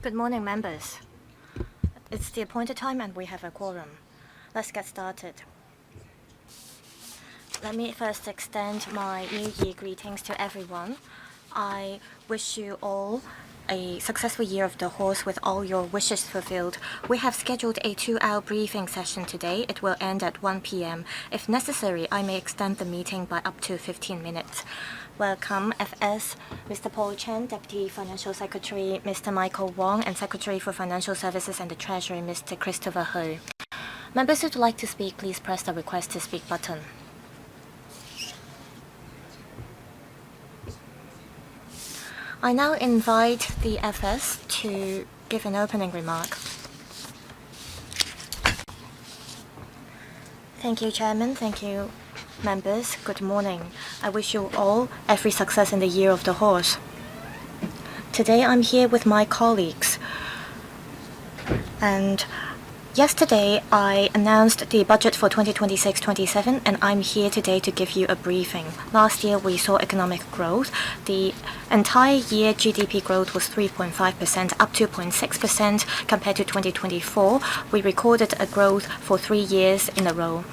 Good morning, members. It's the appointed time and we have a quorum. Let's get started. Let me first extend my New Year greetings to everyone. I wish you all a successful year of the horse with all your wishes fulfilled. We have scheduled a 2-hour briefing session today. It will end at 1 p.m. If necessary, I may extend the meeting by up to 15 minutes. Welcome, FS, Mr. Paul Chen, Deputy Financial Secretary, Mr. Michael Wong, and Secretary for Financial Services and the Treasury, Mr. Christopher Ho. Members who would like to speak, please press the Request to Speak button. I now invite the FS to give an opening remark. Thank you, Chairman. Thank you, members. Good morning. I wish you all every success in the Year of the Horse. Today I'm here with my colleagues. And yesterday I announced the budget for 2026-27 and I'm here today to give you a briefing. Last year we saw economic growth. The entire year GDP growth was 3.5%, up 2.6% compared to 2024. We recorded a growth for 3 years in a row.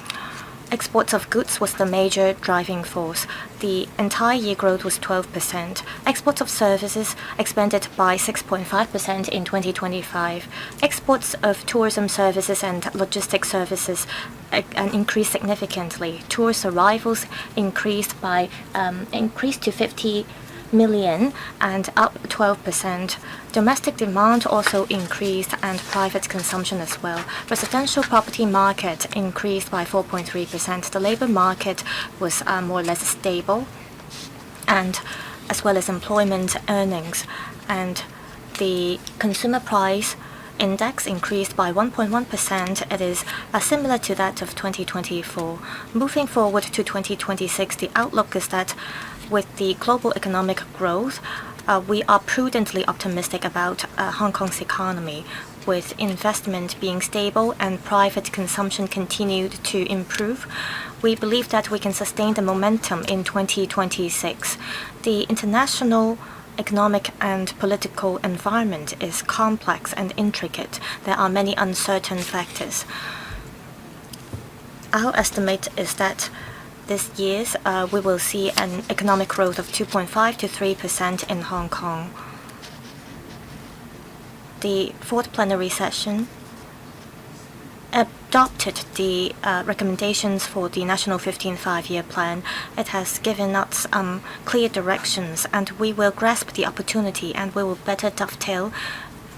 Exports of goods was the major driving force. The entire year growth was 12%. Exports of services expanded by 6.5% in 2025. Exports of tourism services and logistics services increased significantly. Tourist arrivals increased to 50 million and up 12%. Domestic demand also increased and private consumption as well. Residential property market increased by 4.3%. The labor market was more or less stable, and as well as employment earnings. And the consumer price index increased by 1.1%. It is similar to that of 2024. Moving forward to 2026, the outlook is that with the global economic growth, we are prudently optimistic about Hong Kong's economy, with investment being stable and private consumption continued to improve. We believe that we can sustain the momentum in 2026. The international economic and political environment is complex and intricate. There are many uncertain factors. Our estimate is that this year we will see an economic growth of 2.5 to 3% in Hong Kong. The fourth plenary session adopted the recommendations for the National 15th Five-Year Plan. It has given us clear directions, and we will grasp the opportunity and we will better dovetail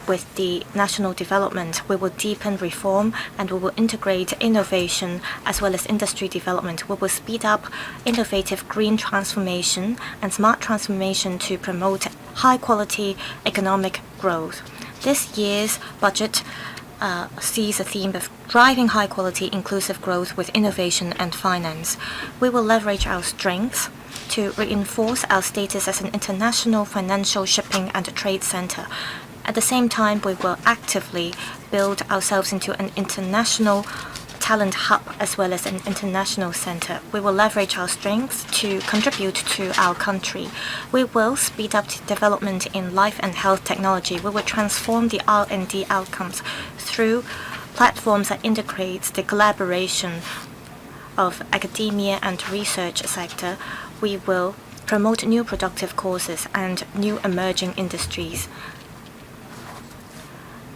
with the national development. We will deepen reform and we will integrate innovation as well as industry development. We will speed up innovative green transformation and smart transformation to promote high-quality economic growth. This year's budget sees a theme of driving high-quality inclusive growth with innovation and finance. We will leverage our strengths to reinforce our status as an international financial, shipping and trade center. At the same time, we will actively build ourselves into an international talent hub as well as an international center. We will leverage our strengths to contribute to our country. We will speed up development in life and health technology. We will transform the R&D outcomes through platforms that integrates the collaboration of academia and research sector. We will promote new productive courses and new emerging industries.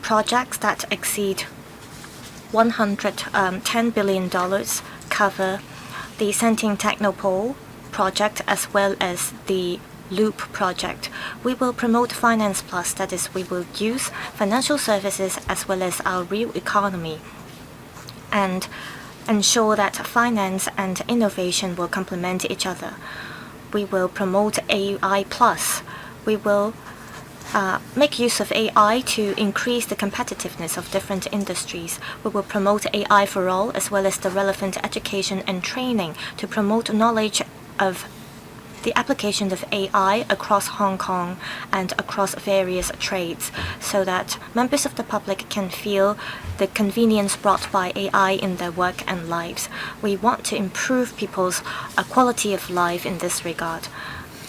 Projects that exceed $110 billion cover the Senting Technopole project as well as the Loop project. We will promote Finance Plus, that is, we will use financial services as well as our real economy and ensure that finance and innovation will complement each other. We will promote AI Plus. We will make use of AI to increase the competitiveness of different industries. We will promote AI for all as well as the relevant education and training to promote knowledge of the application of AI across Hong Kong and across various trades so that members of the public can feel the convenience brought by AI in their work and lives. We want to improve people's quality of life in this regard.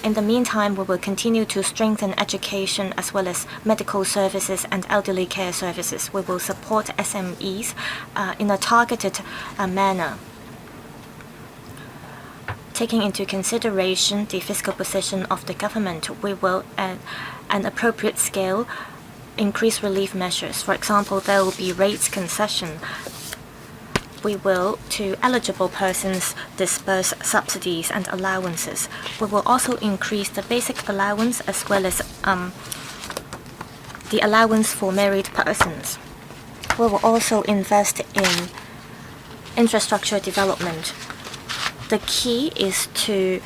In the meantime, we will continue to strengthen education as well as medical services and elderly care services. We will support SMEs in a targeted manner. Taking into consideration the fiscal position of the government, we will, at an appropriate scale, increase relief measures. For example, there will be rates concession. We will, to eligible persons, disperse subsidies and allowances. We will also increase the basic allowance as well as the allowance for married persons. We will also invest in infrastructure development. The key is to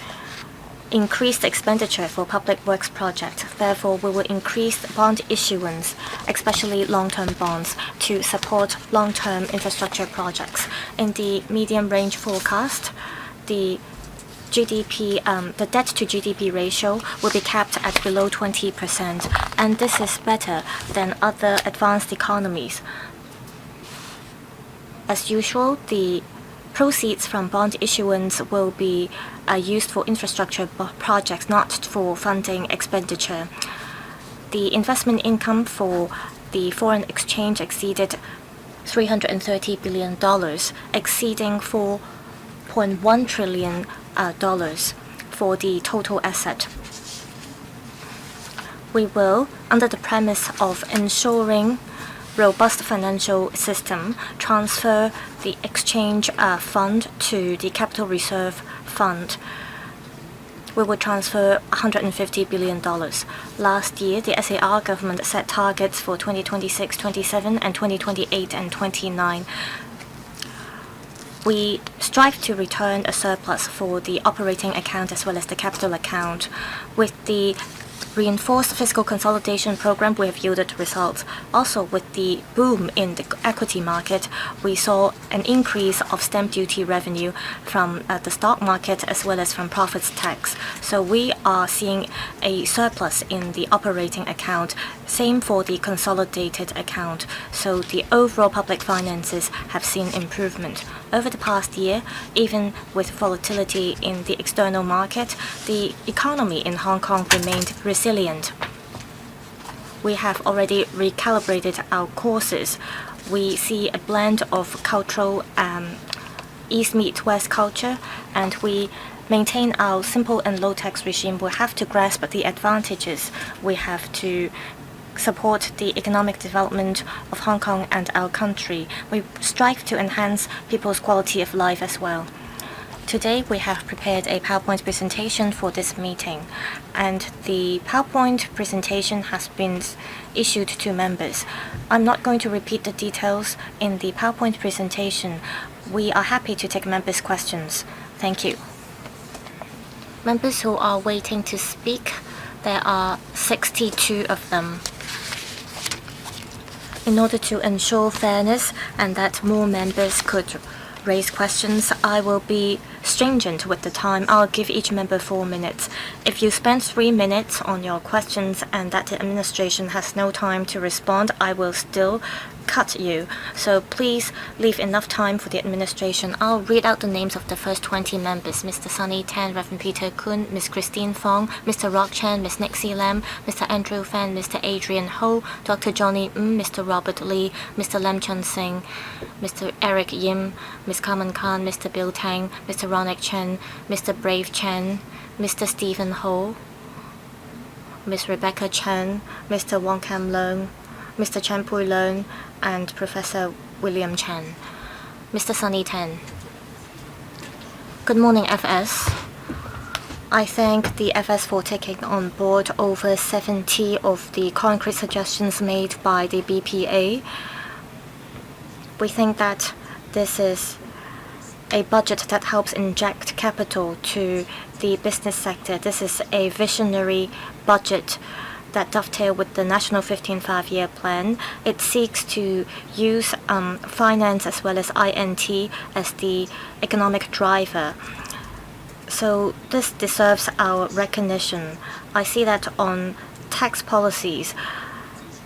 increase the expenditure for public works projects. Therefore, we will increase bond issuance, especially long-term bonds, to support long-term infrastructure projects. In the medium-range forecast, the debt to GDP ratio will be capped at below 20%, and this is better than other advanced economies. As usual, the proceeds from bond issuance will be used for infrastructure projects, not for funding expenditure. The investment income for the foreign exchange exceeded $330 billion, exceeding $4.1 trillion for the total asset. We will, under the premise of ensuring robust financial system, transfer the exchange fund to the capital reserve fund. We will transfer $150 billion. Last year, the SAR government set targets for 2026, 27, and 2028 and 29. We strive to return a surplus for the operating account as well as the capital account. With the reinforced fiscal consolidation program, we have yielded results. Also, with the boom in the equity market, we saw an increase of stamp duty revenue from the stock market as well as from profits tax. So we are seeing a surplus in the operating account. Same for the consolidated account. So the overall public finances have seen improvement. Over the past year, even with volatility in the external market, the economy in Hong Kong remained resilient. We have already recalibrated our courses. We see a blend of cultural East meets West culture, and we maintain our simple and low-tax regime. We have to grasp the advantages. We have to support the economic development of Hong Kong and our country. We strive to enhance people's quality of life as well. Today, we have prepared a PowerPoint presentation for this meeting, and the PowerPoint presentation has been issued to members. I'm not going to repeat the details in the PowerPoint presentation. We are happy to take members' questions. Thank you. Members who are waiting to speak, there are 62 of them. In order to ensure fairness and that more members could raise questions, I will be stringent with the time. I'll give each member 4 minutes. If you spend 3 minutes on your questions and that the administration has no time to respond, I will still cut you. So please leave enough time for the administration. I'll read out the names of the first 20 members: Mr. Sunny Tan, Reverend Peter Kun, Ms. Christine Fong, Mr. Rock Chan, Ms. Nixie Lam, Mr. Andrew Fan, Mr. Adrian Ho, Dr. Johnny Mr. Robert Lee, Mr. Lam Chun Sing, Mr. Eric Yim, Ms. Carmen Khan, Mr. Bill Tang, Mr. Ronak Chen, Mr. Brave Chen, Mr. Stephen Ho, Ms. Rebecca Chen, Mr. Wong Kam Leung, Mr. Chen Pui Leung, and Professor William Chen. Mr. Sunny Tan. Good morning, FS. I thank the FS for taking on board over 70 of the concrete suggestions made by the BPA. We think that this is a budget that helps inject capital to the business sector. This is a visionary budget that dovetail with the National 15th Five-Year Plan. It seeks to use finance as well as INT as the economic driver. So this deserves our recognition. I see that on tax policies,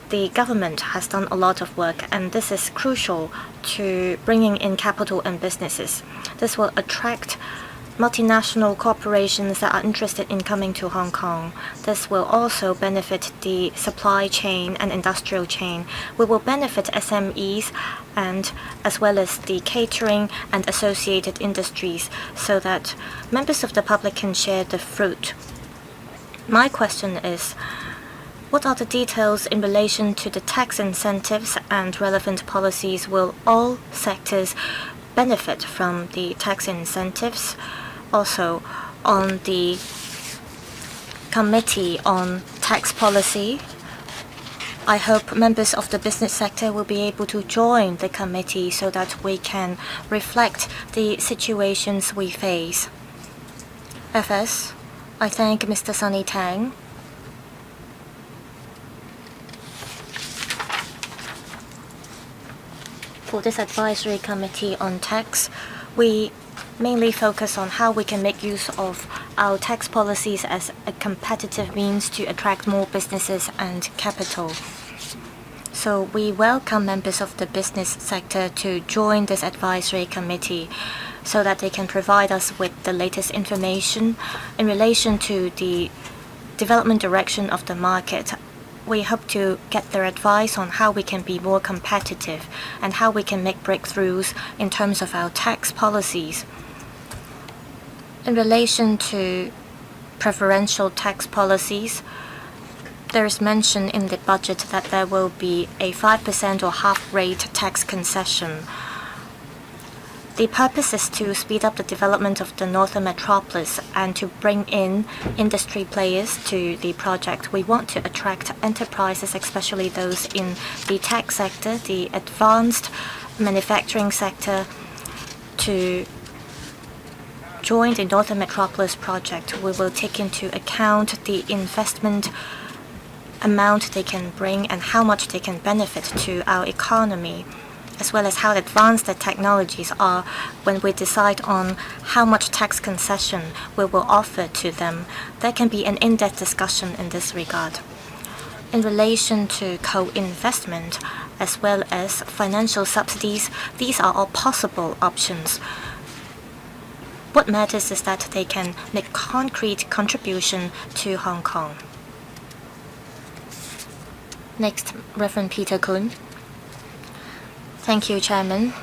the government has done a lot of work, and this is crucial to bringing in capital and businesses. This will attract multinational corporations that are interested in coming to Hong Kong. This will also benefit the supply chain and industrial chain. We will benefit SMEs and as well as the catering and associated industries so that members of the public can share the fruit. My question is, what are the details in relation to the tax incentives and relevant policies? Will all sectors benefit from the tax incentives? Also, on the Committee on Tax Policy, I hope members of the business sector will be able to join the committee so that we can reflect the situations we face. FS, I thank Mr. Sunny Tang. For this advisory committee on tax, we mainly focus on how we can make use of our tax policies as a competitive means to attract more businesses and capital. So we welcome members of the business sector to join this advisory committee so that they can provide us with the latest information in relation to the development direction of the market. We hope to get their advice on how we can be more competitive and how we can make breakthroughs in terms of our tax policies. In relation to preferential tax policies, there is mention in the budget that there will be a 5% or half-rate tax concession. The purpose is to speed up the development of the northern metropolis and to bring in industry players to the project. We want to attract enterprises, especially those in the tech sector, the advanced manufacturing sector, to join the northern metropolis project. We will take into account the investment amount they can bring and how much they can benefit to our economy, as well as how advanced the technologies are when we decide on how much tax concession we will offer to them. There can be an in-depth discussion in this regard. In relation to co-investment as well as financial subsidies, these are all possible options. What matters is that they can make concrete contribution to Hong Kong. Next, Reverend Peter Kun. Thank you, Chairman.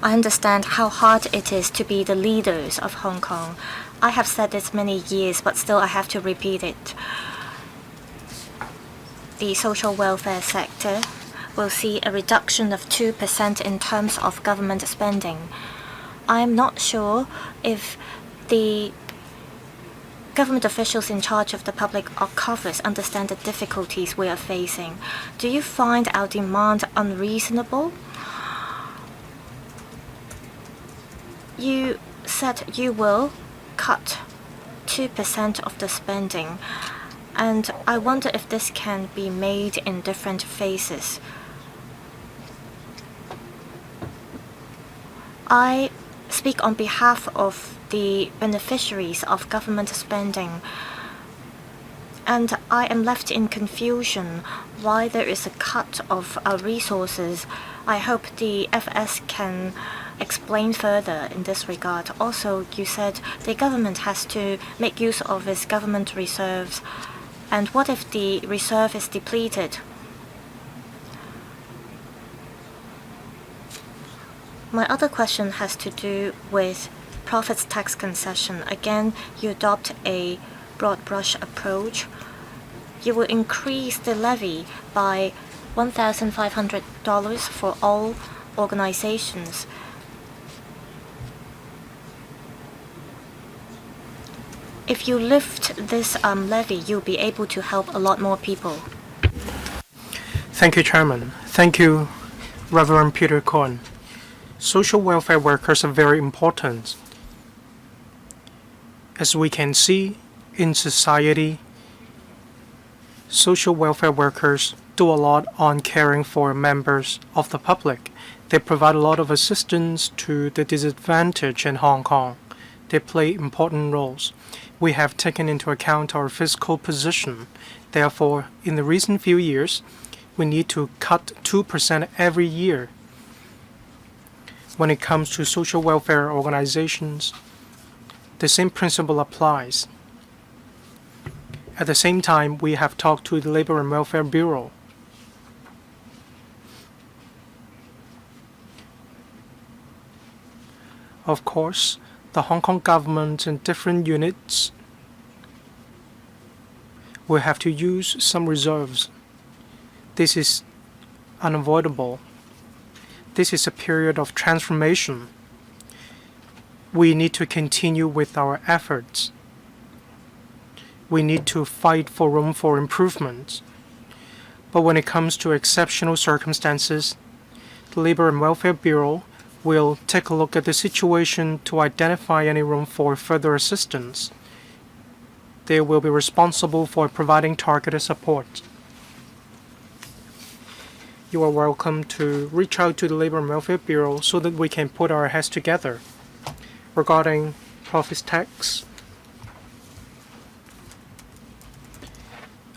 I understand how hard it is to be the leaders of Hong Kong. I have said this many years, but still I have to repeat it. The social welfare sector will see a reduction of 2% in terms of government spending. I am not sure if the government officials in charge of the public coffers understand the difficulties we are facing. Do you find our demand unreasonable? You said you will cut 2% of the spending, and I wonder if this can be made in different phases. I speak on behalf of the beneficiaries of government spending, and I am left in confusion why there is a cut of our resources. I hope the FS can explain further in this regard. Also, you said the government has to make use of its government reserves, and what if the reserve is depleted? My other question has to do with profits tax concession. Again, you adopt a broad brush approach. You will increase the levy by $1,500 for all organizations. If you lift this levy, you'll be able to help a lot more people. Thank you, Chairman. Thank you, Reverend Peter Korn. Social welfare workers are very important. As we can see in society, social welfare workers do a lot on caring for members of the public. They provide a lot of assistance to the disadvantaged in Hong Kong. They play important roles. We have taken into account our fiscal position. Therefore, in the recent few years, we need to cut 2% every year. When it comes to social welfare organizations, the same principle applies. At the same time, we have talked to the Labor and Welfare Bureau. Of course, the Hong Kong government and different units will have to use some reserves. This is unavoidable. This is a period of transformation. We need to continue with our efforts. We need to fight for room for improvement. But when it comes to exceptional circumstances, the Labor and Welfare Bureau will take a look at the situation to identify any room for further assistance. They will be responsible for providing targeted support. You are welcome to reach out to the Labor and Welfare Bureau so that we can put our heads together. Regarding profits tax,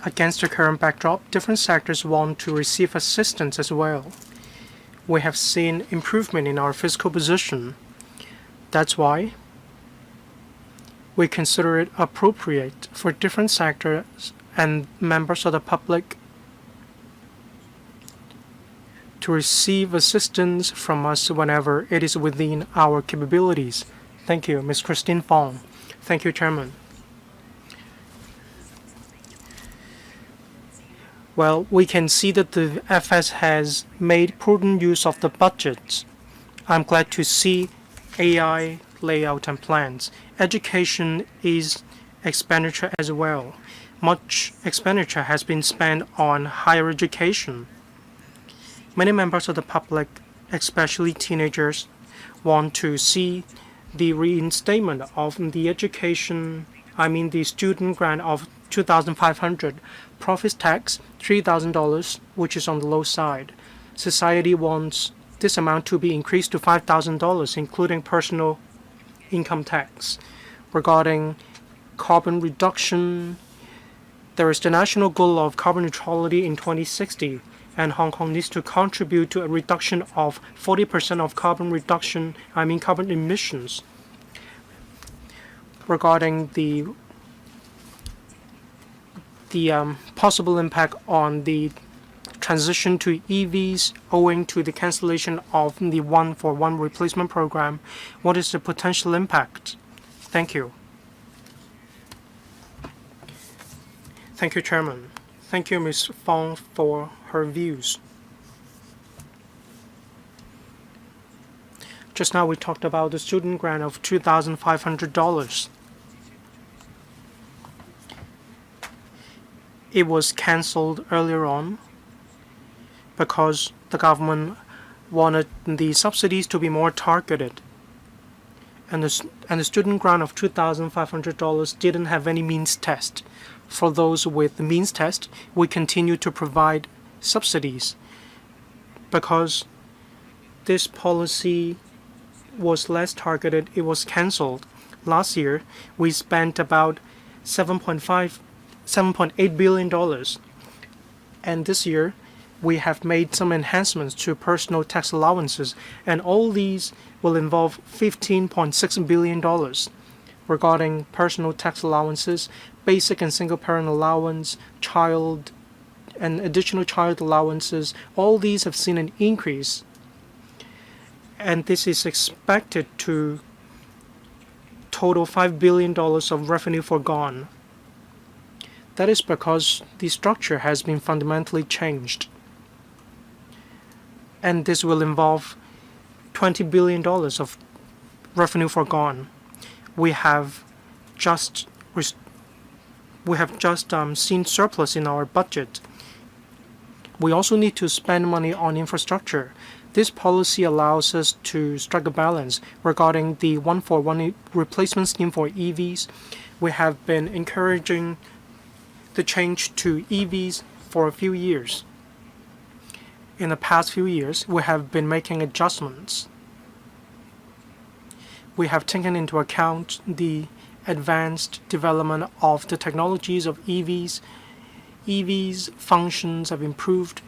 against the current backdrop, different sectors want to receive assistance as well. We have seen improvement in our fiscal position. That's why we consider it appropriate for different sectors and members of the public to receive assistance from us whenever it is within our capabilities. Thank you, Ms. Christine Fong. Thank you, Chairman. Well, we can see that the FS has made prudent use of the budget. I'm glad to see AI layout and plans. Education is expenditure as well. Much expenditure has been spent on higher education. Many members of the public, especially teenagers, want to see the reinstatement of the the student grant of $2,500, profits tax $3,000, which is on the low side. Society wants this amount to be increased to $5,000, including personal income tax. Regarding carbon reduction, there is the national goal of carbon neutrality in 2060, and Hong Kong needs to contribute to a reduction of 40% of carbon emissions. Regarding the possible impact on the transition to EVs owing to the cancellation of the one-for-one replacement program, what is the potential impact? Thank you. Thank you, Chairman. Thank you, Ms. Fong, for her views. Just now we talked about the student grant of $2,500. It was cancelled earlier on because the government wanted the subsidies to be more targeted. And the student grant of $2,500 didn't have any means test. For those with the means test, we continue to provide subsidies because this policy was less targeted. It was cancelled. Last year, we spent about $7.8 billion. And this year, we have made some enhancements to personal tax allowances, and all these will involve $15.6 billion. Regarding personal tax allowances, basic and single-parent allowance, child and additional child allowances, all these have seen an increase. And this is expected to total $5 billion of revenue foregone. That is because the structure has been fundamentally changed. And this will involve $20 billion of revenue foregone. We have just seen surplus in our budget. We also need to spend money on infrastructure. This policy allows us to strike a balance. Regarding the one-for-one replacement scheme for EVs, we have been encouraging the change to EVs for a few years. In the past few years, we have been making adjustments. We have taken into account the advanced development of the technologies of EVs. EVs' functions have improved.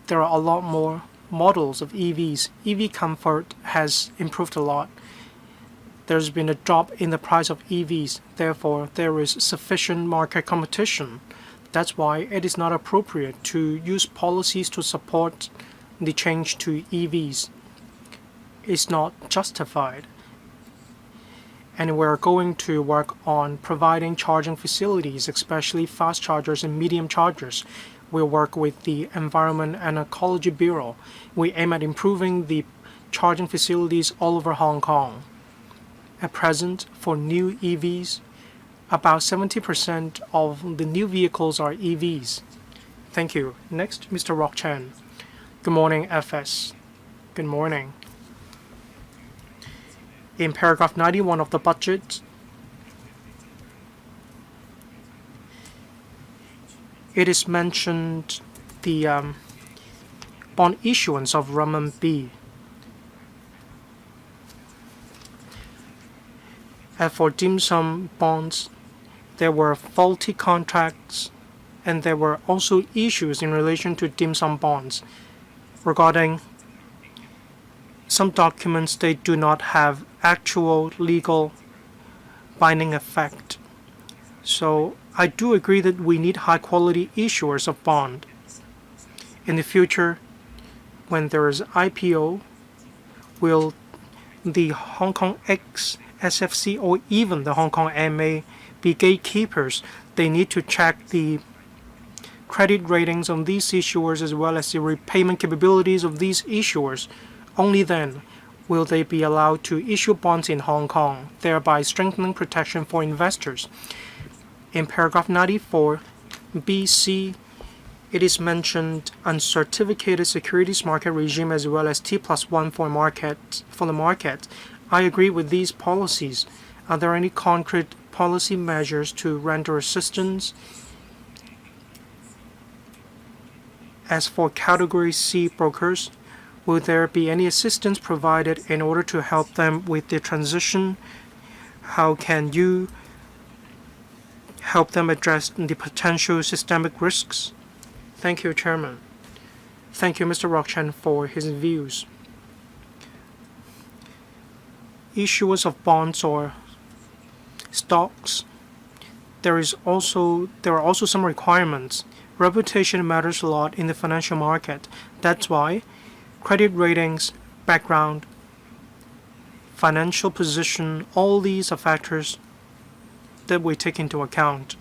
There are a lot more models of EVs. EV comfort has improved a lot. There's been a drop in the price of EVs. Therefore, there is sufficient market competition. That's why it is not appropriate to use policies to support the change to EVs. It's not justified. And we're going to work on providing charging facilities, especially fast chargers and medium chargers. We'll work with the Environment and Ecology Bureau. We aim at improving the charging facilities all over Hong Kong. At present, for new EVs, about 70% of the new vehicles are EVs. Thank you. Next, Mr. Rock Chen. Good morning, FS. Good morning. In paragraph 91 of the budget, it is mentioned the bond issuance of renminbi. As for dim sum bonds, there were faulty contracts, and there were also issues in relation to dim sum bonds. Regarding some documents, they do not have actual legal binding effect. So I do agree that we need high-quality issuers of bond. In the future, when there is IPO, will the Hong Kong X SFC or even the Hong Kong MA be gatekeepers? They need to check the credit ratings on these issuers as well as the repayment capabilities of these issuers. Only then will they be allowed to issue bonds in Hong Kong, thereby strengthening protection for investors. In paragraph 94, BC, it is mentioned uncertificated securities market regime as well as T+1 for the market. I agree with these policies. Are there any concrete policy measures to render assistance? As for Category C brokers, will there be any assistance provided in order to help them with the transition? How can you help them address the potential systemic risks? Thank you, Chairman. Thank you, Mr. Rock Chen, for his views. Issuers of bonds or stocks, there are also some requirements. Reputation matters a lot in the financial market. That's why credit ratings, background, financial position, all these are factors that we take into account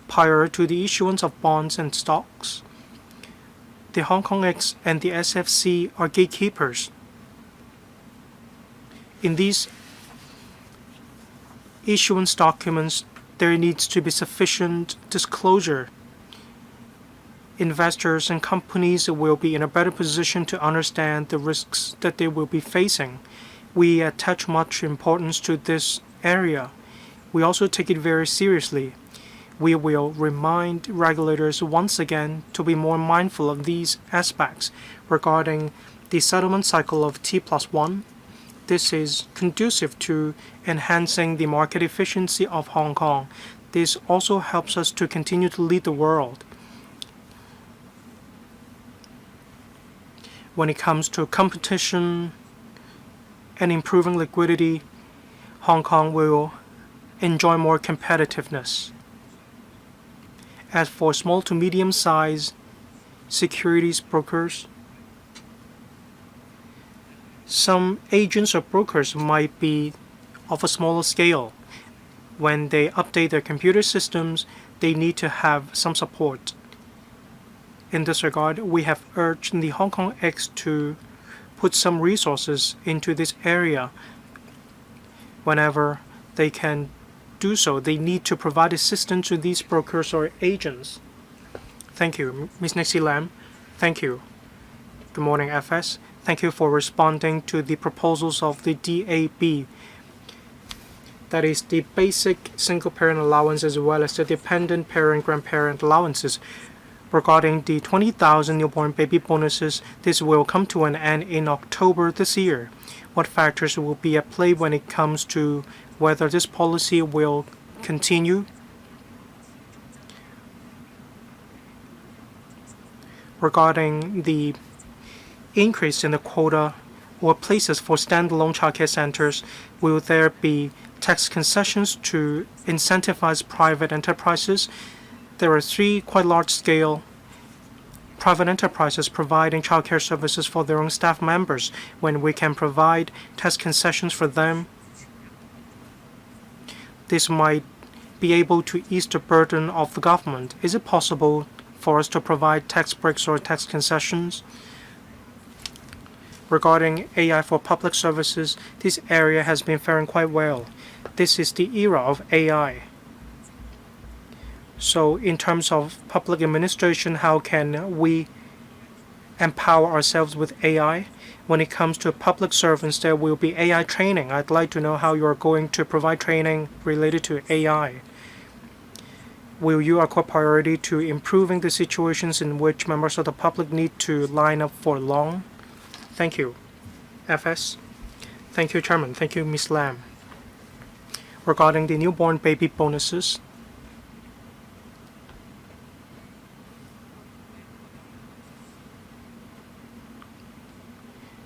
prior to the issuance of bonds and stocks. The Hong Kong X and the SFC are gatekeepers. In these issuance documents, there needs to be sufficient disclosure. Investors and companies will be in a better position to understand the risks that they will be facing. We attach much importance to this area. We also take it very seriously. We will remind regulators once again to be more mindful of these aspects regarding the settlement cycle of T+1. This is conducive to enhancing the market efficiency of Hong Kong. This also helps us to continue to lead the world. When it comes to competition and improving liquidity, Hong Kong will enjoy more competitiveness. As for small to medium-sized securities brokers, some agents or brokers might be of a smaller scale. When they update their computer systems, they need to have some support. In this regard, we have urged the Hong Kong X to put some resources into this area. Whenever they can do so, they need to provide assistance to these brokers or agents. Thank you. Ms. Nixie Lam, thank you. Good morning, FS. Thank you for responding to the proposals of the DAB. That is the basic single parent allowance as well as the dependent parent grandparent allowances. Regarding the 20,000 newborn baby bonuses, this will come to an end in October this year. What factors will be at play when it comes to whether this policy will continue? Regarding the increase in the quota or places for standalone childcare centers? Will there be tax concessions to incentivize private enterprises? There are 3 quite large-scale private enterprises providing childcare services for their own staff members. When we can provide tax concessions for them, this might be able to ease the burden of the government. Is it possible for us to provide tax breaks or tax concessions? Regarding AI for public services, this area has been faring quite well. This is the era of AI. So in terms of public administration, how can we empower ourselves with AI? When it comes to public servants, there will be AI training. I'd like to know how you're going to provide training related to AI. Will you accord priority to improving the situations in which members of the public need to line up for long? Thank you. FS. Thank you, Chairman. Thank you, Ms. Lam. Regarding the newborn baby bonuses,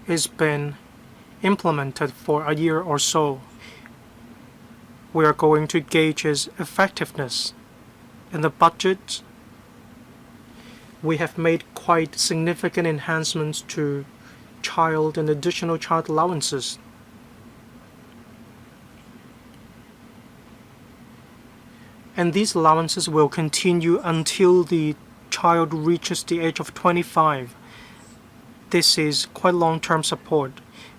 it's been implemented for a year or so. We are going to gauge its effectiveness. In the budget, we have made quite significant enhancements to child and additional child allowances. And these allowances will continue until the child reaches the age of 25. This is quite long-term support.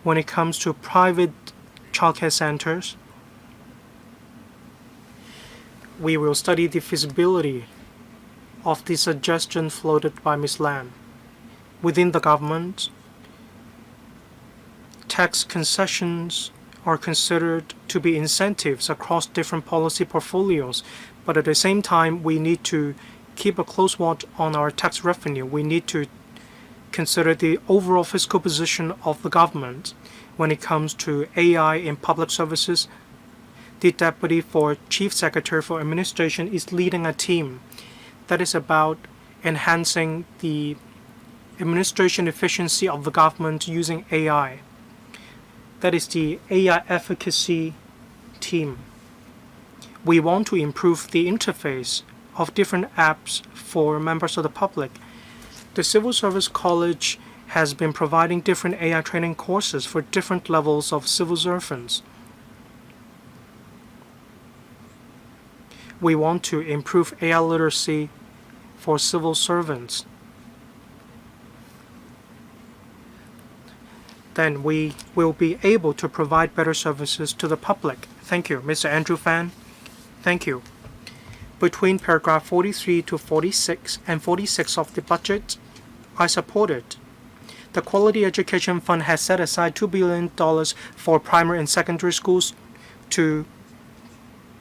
When it comes to private childcare centers, we will study the feasibility of the suggestion floated by Ms. Lam. Within the government, tax concessions are considered to be incentives across different policy portfolios, but at the same time, we need to keep a close watch on our tax revenue. We need to consider the overall fiscal position of the government. When it comes to AI in public services, the Deputy for Chief Secretary for Administration is leading a team that is about enhancing the administration efficiency of the government using AI. That is the AI efficacy team. We want to improve the interface of different apps for members of the public. The Civil Service College has been providing different AI training courses for different levels of civil servants. We want to improve AI literacy for civil servants. Then we will be able to provide better services to the public. Thank you. Mr. Andrew Fan. Thank you. Between paragraph 43 to 46 and 46 of the budget, I support it. The Quality Education Fund has set aside $2 billion for primary and secondary schools to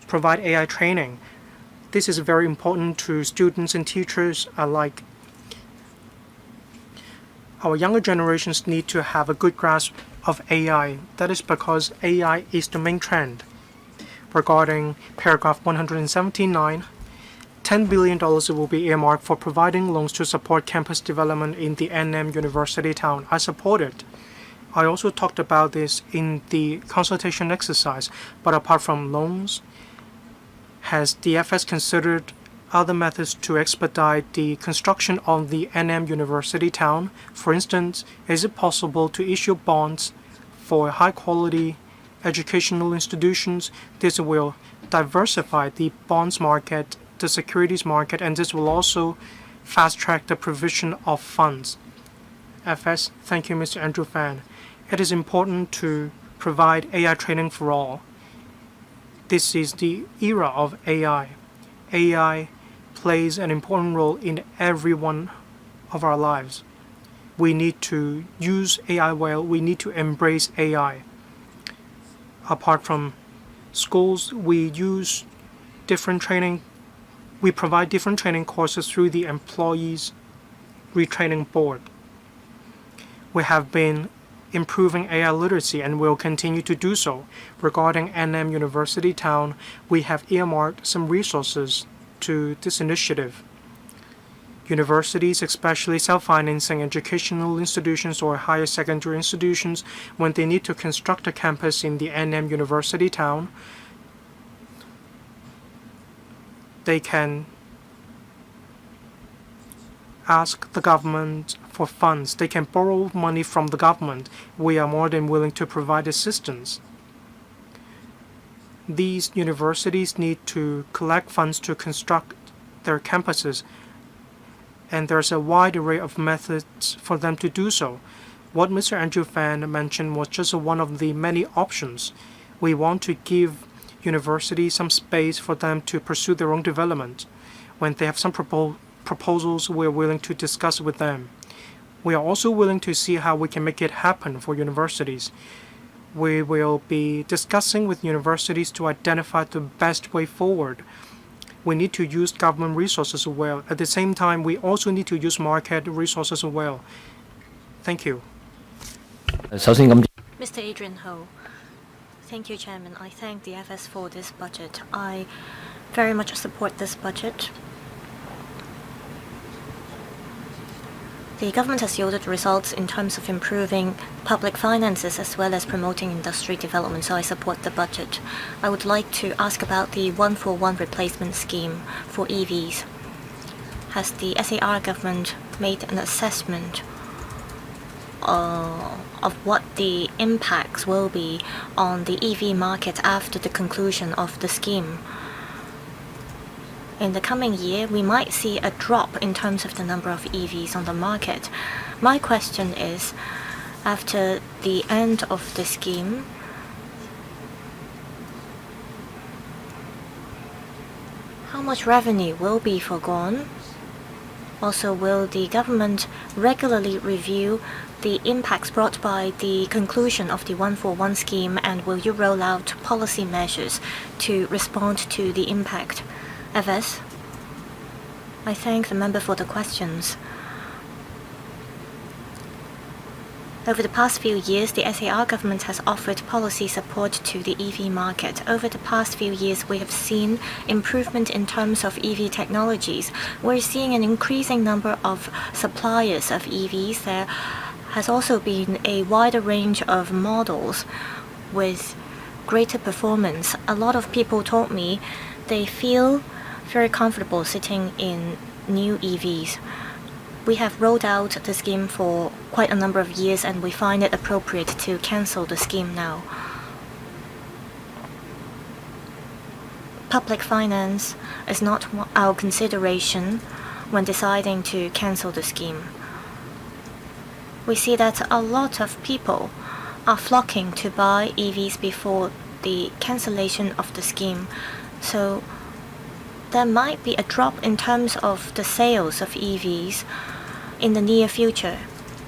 provide AI training. This is very important to students and teachers alike. Our younger generations need to have a good grasp of AI. That is because AI is the main trend. Regarding paragraph 179, $10 billion will be earmarked for providing loans to support campus development in the NM University town. I support it. I also talked about this in the consultation exercise, but apart from loans, has the FS considered other methods to expedite the construction of the NM University town? For instance, is it possible to issue bonds for high-quality educational institutions? This will diversify the bonds market, the securities market, and this will also fast-track the provision of funds. FS, thank you, Mr. Andrew Fan. It is important to provide AI training for all. This is the era of AI. AI plays an important role in every one of our lives. We need to use AI well. We need to embrace AI. Apart from schools, we use different training. We provide different training courses through the Employees Retraining Board. We have been improving AI literacy and will continue to do so. Regarding NM University Town, we have earmarked some resources to this initiative. Universities, especially self-financing educational institutions or higher secondary institutions, when they need to construct a campus in the NM University town, they can ask the government for funds. They can borrow money from the government. We are more than willing to provide assistance. These universities need to collect funds to construct their campuses, and there's a wide array of methods for them to do so. What Mr. Andrew Fan mentioned was just one of the many options. We want to give universities some space for them to pursue their own development. When they have some proposals, we're willing to discuss with them. We are also willing to see how we can make it happen for universities. We will be discussing with universities to identify the best way forward. We need to use government resources well. At the same time, we also need to use market resources well. Thank you. Mr. Adrian Ho. Thank you, Chairman. I thank the FS for this budget. I very much support this budget. The government has yielded results in terms of improving public finances as well as promoting industry development, so I support the budget. I would like to ask about the 1-for-1 replacement scheme for EVs. Has the SAR government made an assessment of what the impacts will be on the EV market after the conclusion of the scheme? In the coming year, we might see a drop in terms of the number of EVs on the market. My question is, after the end of the scheme, how much revenue will be foregone? Also, will the government regularly review the impacts brought by the conclusion of the 1-for-1 scheme, and will you roll out policy measures to respond to the impact? FS, I thank the member for the questions. Over the past few years, the SAR government has offered policy support to the EV market. Over the past few years, we have seen improvement in terms of EV technologies. We're seeing an increasing number of suppliers of EVs. There has also been a wider range of models with greater performance. A lot of people told me they feel very comfortable sitting in new EVs. We have rolled out the scheme for quite a number of years, and we find it appropriate to cancel the scheme now. Public finance is not our consideration when deciding to cancel the scheme. We see that a lot of people are flocking to buy EVs before the cancellation of the scheme, so there might be a drop in terms of the sales of EVs in the near future.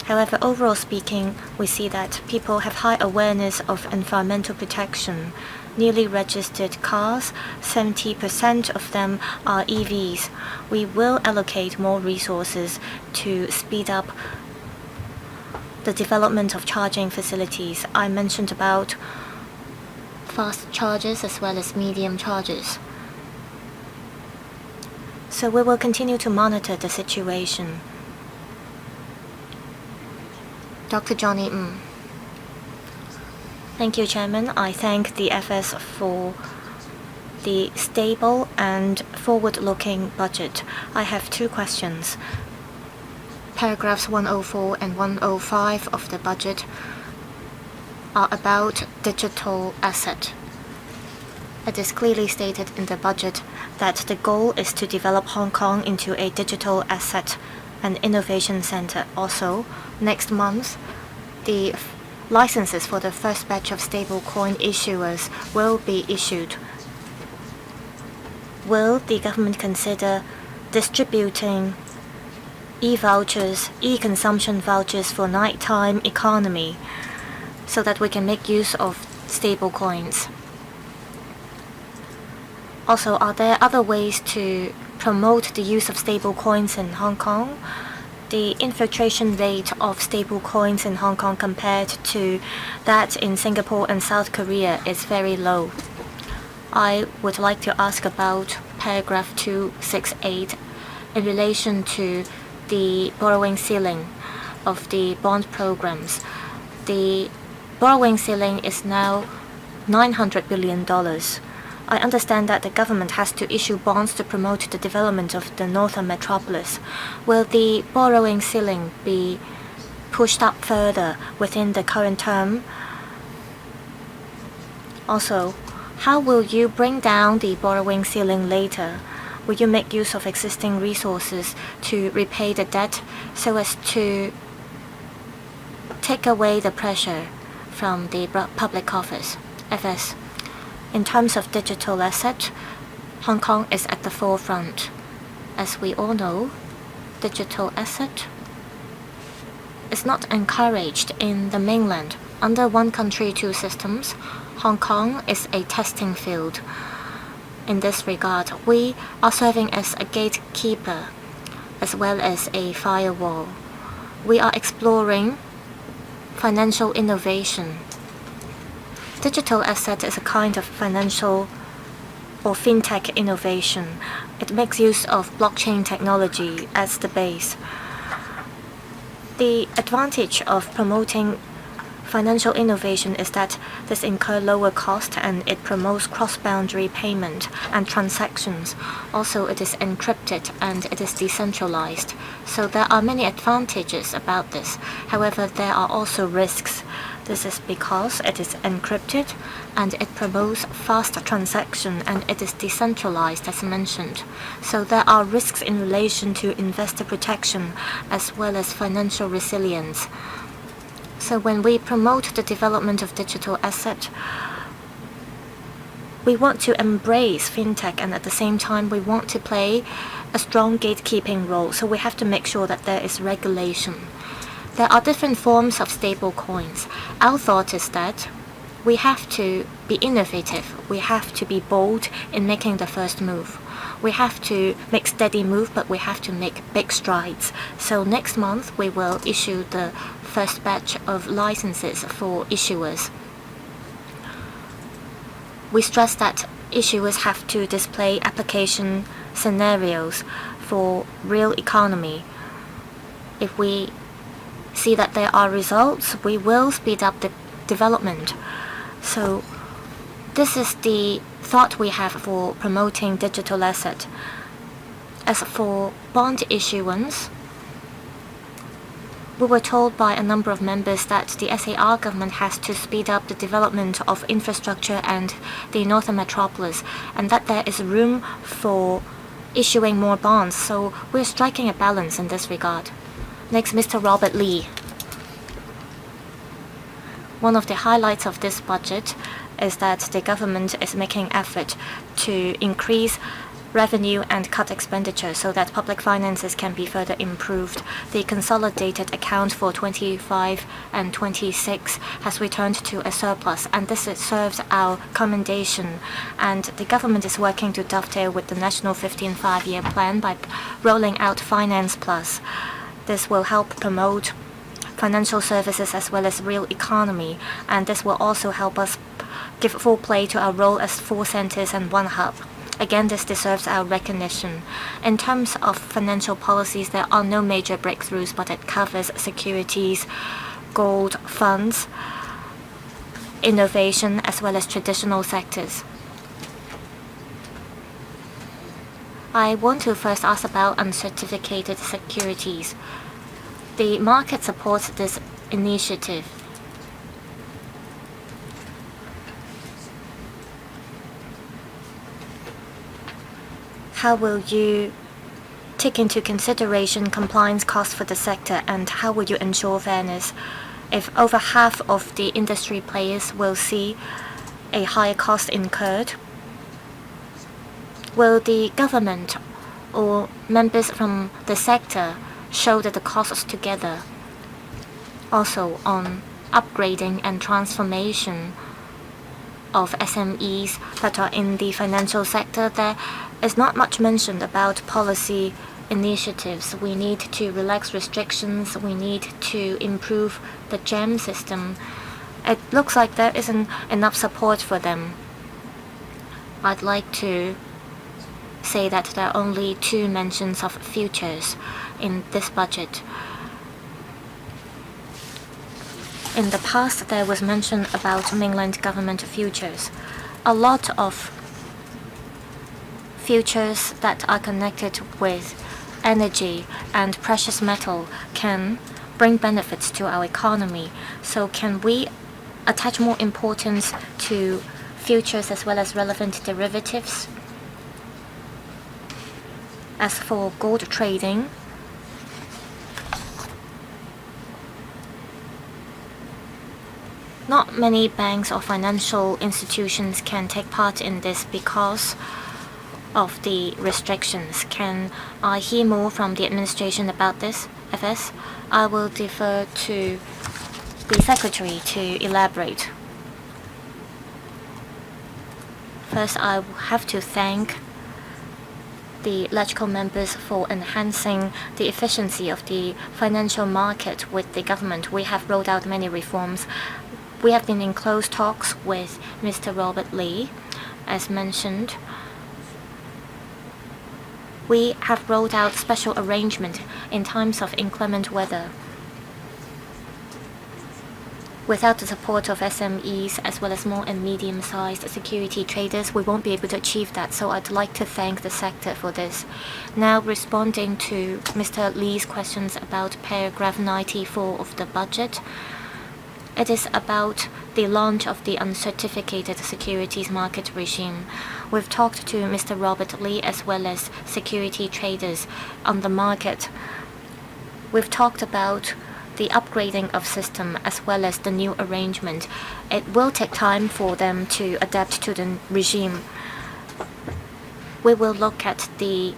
However, overall speaking, we see that people have high awareness of environmental protection. Newly registered cars, 70% of them are EVs. We will allocate more resources to speed up the development of charging facilities. I mentioned about fast chargers as well as medium chargers. So we will continue to monitor the situation. Dr. Johnny Ng. Thank you, Chairman. I thank the FS for the stable and forward-looking budget. I have two questions. Paragraphs 104 and 105 of the budget are about digital asset. It is clearly stated in the budget that the goal is to develop Hong Kong into a digital asset and innovation center. Also, next month, the licenses for the first batch of stablecoin issuers will be issued. Will the government consider distributing e-vouchers, e-consumption vouchers for nighttime economy so that we can make use of stablecoins? Also, are there other ways to promote the use of stable coins in Hong Kong? The infiltration rate of stable coins in Hong Kong compared to that in Singapore and South Korea is very low. I would like to ask about paragraph 268. in relation to the borrowing ceiling of the bond programs. The borrowing ceiling is now $900 billion. I understand that the government has to issue bonds to promote the development of the northern metropolis. Will the borrowing ceiling be pushed up further within the current term? Also, how will you bring down the borrowing ceiling later? Will you make use of existing resources to repay the debt so as to take away the pressure from the public coffers? FS. In terms of digital asset, Hong Kong is at the forefront. As we all know, digital asset is not encouraged in the mainland. Under one country, two systems, Hong Kong is a testing field. In this regard, we are serving as a gatekeeper as well as a firewall. We are exploring financial innovation. Digital asset is a kind of financial or fintech innovation. It makes use of blockchain technology as the base. The advantage of promoting financial innovation is that this incurs lower cost and it promotes cross-boundary payment and transactions. Also, it is encrypted and it is decentralized. So there are many advantages about this. However, there are also risks. This is because it is encrypted and it promotes fast transaction and it is decentralized as mentioned. So there are risks in relation to investor protection as well as financial resilience. So when we promote the development of digital asset, we want to embrace fintech and at the same time we want to play a strong gatekeeping role. So we have to make sure that there is regulation. There are different forms of stable coins. Our thought is that we have to be innovative. We have to be bold in making the first move. We have to make steady move, but we have to make big strides. So next month we will issue the first batch of licenses for issuers. We stress that issuers have to display application scenarios for real economy. If we see that there are results, we will speed up the development. So this is the thought we have for promoting digital asset. As for bond issuance, we were told by a number of members that the SAR government has to speed up the development of infrastructure and the northern metropolis, and that there is room for issuing more bonds. So we're striking a balance in this regard. Next, Mr. Robert Lee. One of the highlights of this budget is that the government is making effort to increase revenue and cut expenditure so that public finances can be further improved. The consolidated account for 25 and 26 has returned to a surplus, and this serves our commendation. And the government is working to dovetail with the National 15 Five-Year Plan by rolling out Finance Plus. This will help promote financial services as well as real economy, and this will also help us give full play to our role as 4 centers and 1 hub. Again, this deserves our recognition. In terms of financial policies, there are no major breakthroughs, but it covers securities, gold, funds, innovation, as well as traditional sectors. I want to first ask about uncertificated securities. The market supports this initiative. How will you take into consideration compliance costs for the sector, and how will you ensure fairness if over half of the industry players will see a higher cost incurred? Will the government or members from the sector show that the costs together? Also on upgrading and transformation of SMEs that are in the financial sector, there is not much mentioned about policy initiatives. We need to relax restrictions. We need to improve the GEM system. It looks like there isn't enough support for them. I'd like to say that there are only 2 mentions of futures in this budget. In the past, there was mention about mainland government futures. A lot of futures that are connected with energy and precious metal can bring benefits to our economy. So can we attach more importance to futures as well as relevant derivatives? As for gold trading, not many banks or financial institutions can take part in this because of the restrictions. Can I hear more from the administration about this, FS? I will defer to the Secretary to elaborate. First, I have to thank the LegCo members for enhancing the efficiency of the financial market with the government. We have rolled out many reforms. We have been in close talks with Mr. Robert Lee. As mentioned, we have rolled out special arrangement in times of inclement weather. Without the support of SMEs as well as small and medium-sized security traders, we won't be able to achieve that. So I'd like to thank the sector for this. Now, responding to Mr. Lee's questions about paragraph 94 of the budget, it is about the launch of the uncertificated securities market regime. We've talked to Mr. Robert Lee as well as security traders on the market. We've talked about the upgrading of system as well as the new arrangement. It will take time for them to adapt to the regime. We will look at the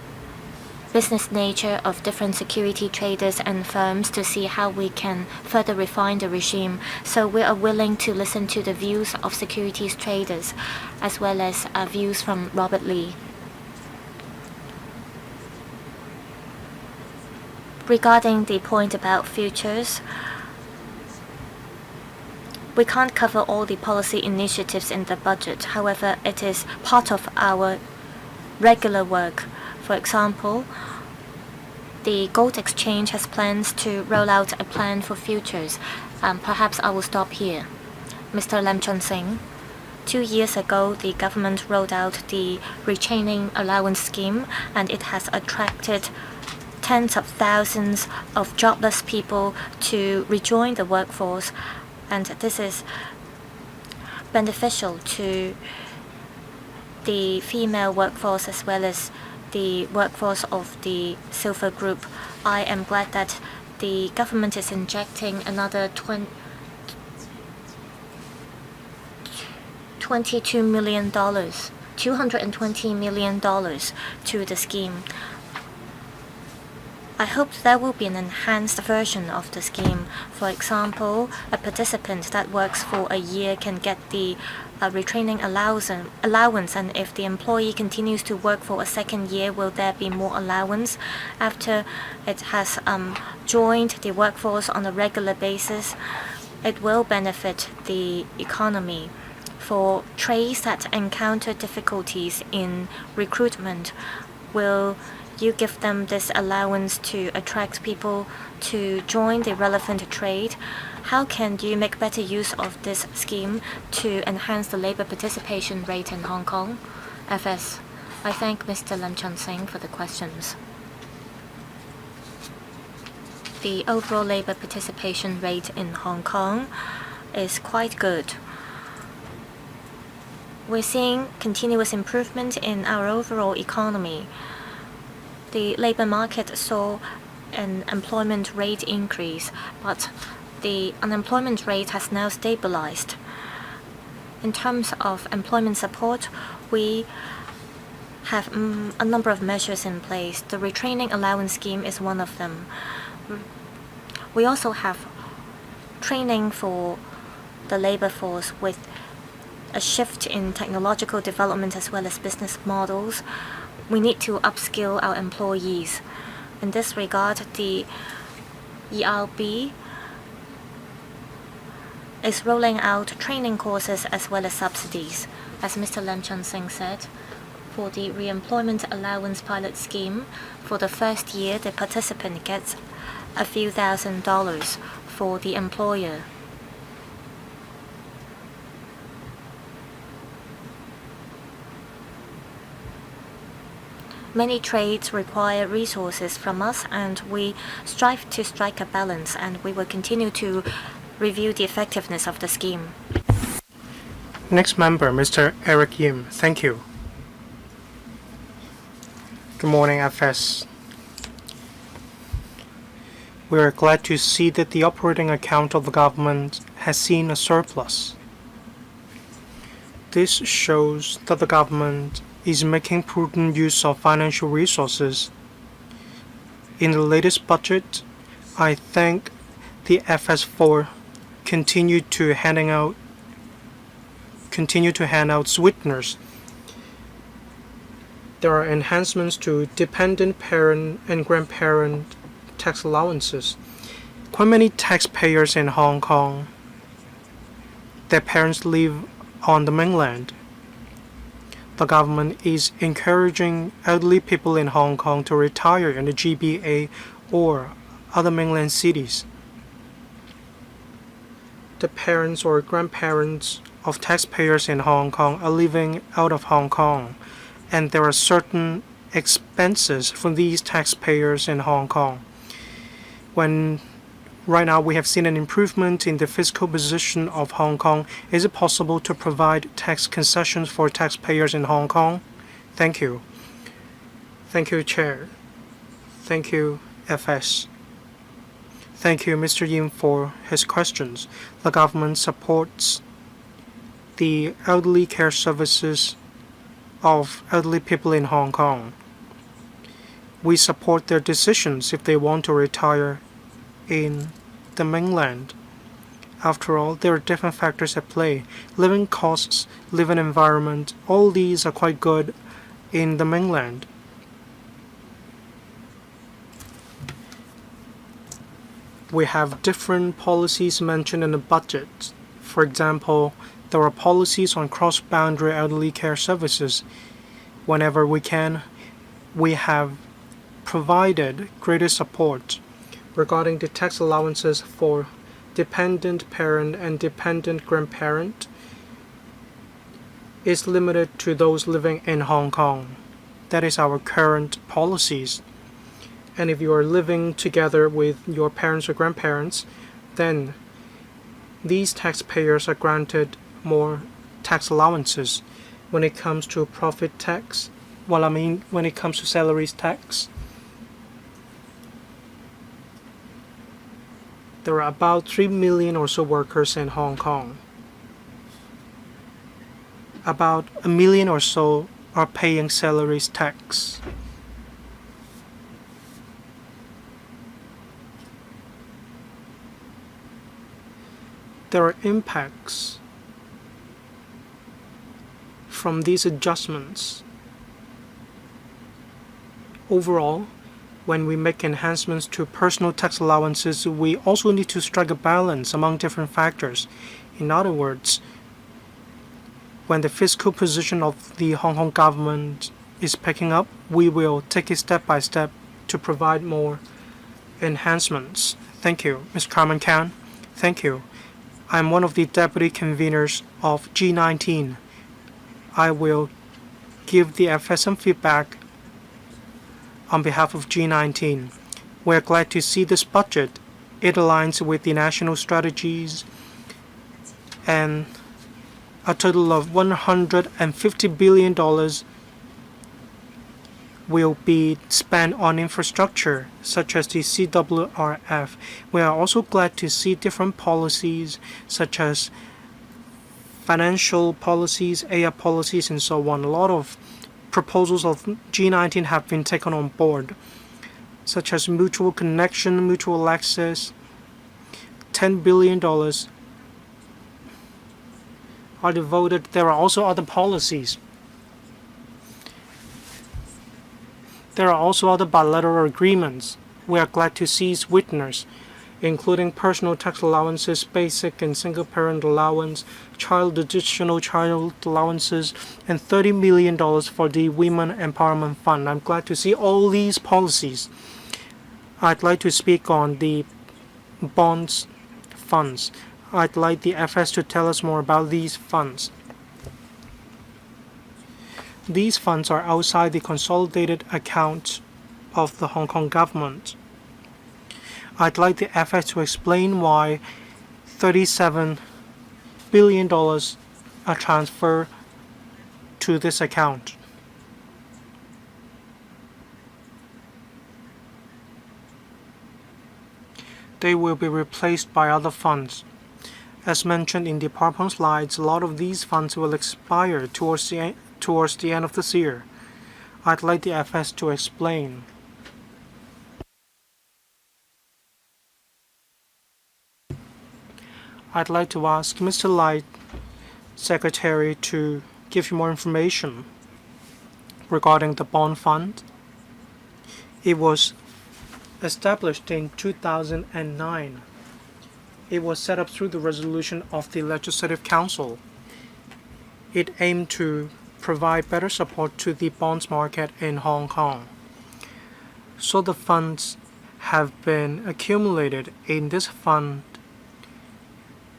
business nature of different security traders and firms to see how we can further refine the regime. So we are willing to listen to the views of securities traders as well as views from Robert Lee. Regarding the point about futures, we can't cover all the policy initiatives in the budget. However, it is part of our regular work. For example, the gold exchange has plans to roll out a plan for futures. Perhaps I will stop here. Mr. Lam Chun Sing, 2 years ago, the government rolled out the retraining allowance scheme, and it has attracted tens of thousands of jobless people to rejoin the workforce, and this is beneficial to the female workforce as well as the workforce of the silver group. I am glad that the government is injecting another $220 million to the scheme. I hope there will be an enhanced version of the scheme. For example, a participant that works for a year can get the retraining allowance, and if the employee continues to work for a second year, will there be more allowance after it has joined the workforce on a regular basis? It will benefit the economy. For trades that encounter difficulties in recruitment, will you give them this allowance to attract people to join the relevant trade? How can you make better use of this scheme to enhance the labor participation rate in Hong Kong? FS. I thank Mr. Lam Chun Sing for the questions. The overall labor participation rate in Hong Kong is quite good. We're seeing continuous improvement in our overall economy. The labor market saw an employment rate increase, but the unemployment rate has now stabilized. In terms of employment support, we have a number of measures in place. The retraining allowance scheme is one of them. We also have training for the labor force with a shift in technological development as well as business models. We need to upskill our employees. In this regard, the ERB is rolling out training courses as well as subsidies. As Mr. Lam Chun Sing said, For the Reemployment Allowance Pilot Scheme, for the first year, the participant gets a few $1,000s for the employer. Many trades require resources from us, and we strive to strike a balance, and we will continue to review the effectiveness of the scheme. Next member, Mr. Eric Yim. Thank you. Good morning, FS. We are glad to see that the operating account of the government has seen a surplus. This shows that the government is making prudent use of financial resources. In the latest budget, I thank the FS for continue to hand out sweeteners. There are enhancements to dependent parent and grandparent tax allowances. Quite many taxpayers in Hong Kong, their parents live on the mainland. The government is encouraging elderly people in Hong Kong to retire in the GBA or other mainland cities. The parents or grandparents of taxpayers in Hong Kong are living out of Hong Kong, and there are certain expenses for these taxpayers in Hong Kong. Right now we have seen an improvement in the fiscal position of Hong Kong. Is it possible to provide tax concessions for taxpayers in Hong Kong? Thank you. Thank you, Chair. Thank you, FS. Thank you, Mr. Yim, for his questions. The government supports the elderly care services of elderly people in Hong Kong. We support their decisions if they want to retire in the mainland. After all, there are different factors at play. Living costs, living environment, all these are quite good in the mainland. We have different policies mentioned in the budget. For example, there are policies on cross-boundary elderly care services. Whenever we can, we have provided greater support regarding the tax allowances for dependent parent and dependent grandparent is limited to those living in Hong Kong. That is our current policies. And if you are living together with your parents or grandparents, then these taxpayers are granted more tax allowances. When it comes to profit tax, when it comes to salaries tax, there are about 3 million or so workers in Hong Kong. About 1 million or so are paying salaries tax. There are impacts from these adjustments. Overall, when we make enhancements to personal tax allowances, we also need to strike a balance among different factors. In other words, when the fiscal position of the Hong Kong government is picking up, we will take it step by step to provide more enhancements. Thank you. Ms. Carmen Can. Thank you. I'm one of the deputy conveners of G19. I will give the FSM feedback on behalf of G19. We're glad to see this budget. It aligns with the national strategies, and a total of $150 billion will be spent on infrastructure, such as the CWRF. We are also glad to see different policies, such as financial policies, AI policies, and so on. A lot of proposals of G19 have been taken on board, such as mutual connection, mutual access. $10 billion are devoted. There are also other policies. There are also other bilateral agreements. We are glad to see sweeteners. including personal tax allowances, basic and single parent allowance, additional child allowances, and $30 million for the Women Empowerment Fund. I'm glad to see all these policies. I'd like to speak on the bonds funds. I'd like the FS to tell us more about these funds. These funds are outside the consolidated account of the Hong Kong government. I'd like the FS to explain why $37 billion are transferred to this account. They will be replaced by other funds. As mentioned in the PowerPoint slides, a lot of these funds will expire towards the end of this year. I'd like the FS to explain. I'd like to ask Mr. Lai, Secretary, to give you more information regarding the bond fund. It was established in 2009. It was set up through the resolution of the Legislative Council. It aimed to provide better support to the bonds market in Hong Kong. So the funds have been accumulated in this fund,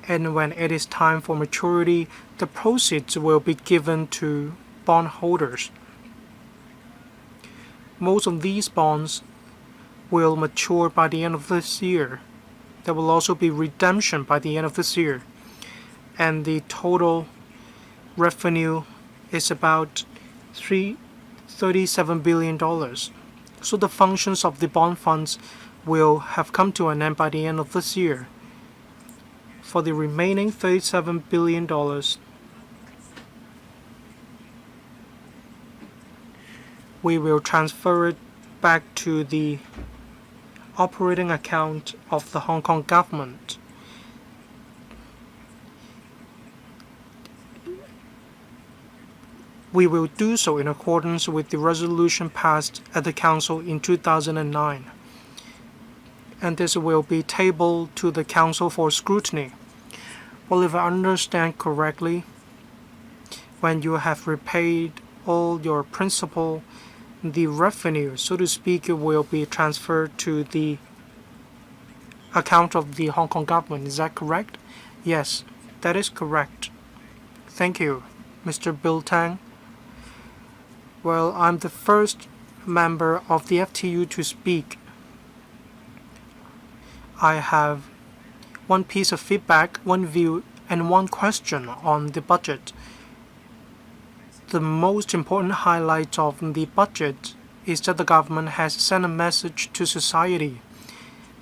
and when it is time for maturity, the proceeds will be given to bondholders. Most of these bonds will mature by the end of this year. There will also be redemption by the end of this year, and the total revenue is about $37 billion. So the functions of the bond funds will have come to an end by the end of this year. For the remaining $37 billion, we will transfer it back to the operating account of the Hong Kong government. We will do so in accordance with the resolution passed at the Council in 2009, and this will be tabled to the Council for scrutiny. Well, if I understand correctly, when you have repaid all your principal, the revenue, so to speak, will be transferred to the account of the Hong Kong government. Is that correct? Yes, that is correct. Thank you, Mr. Bill Tang. Well, I'm the first member of the FTU to speak. I have one piece of feedback, one view, and one question on the budget. The most important highlight of the budget is that the government has sent a message to society.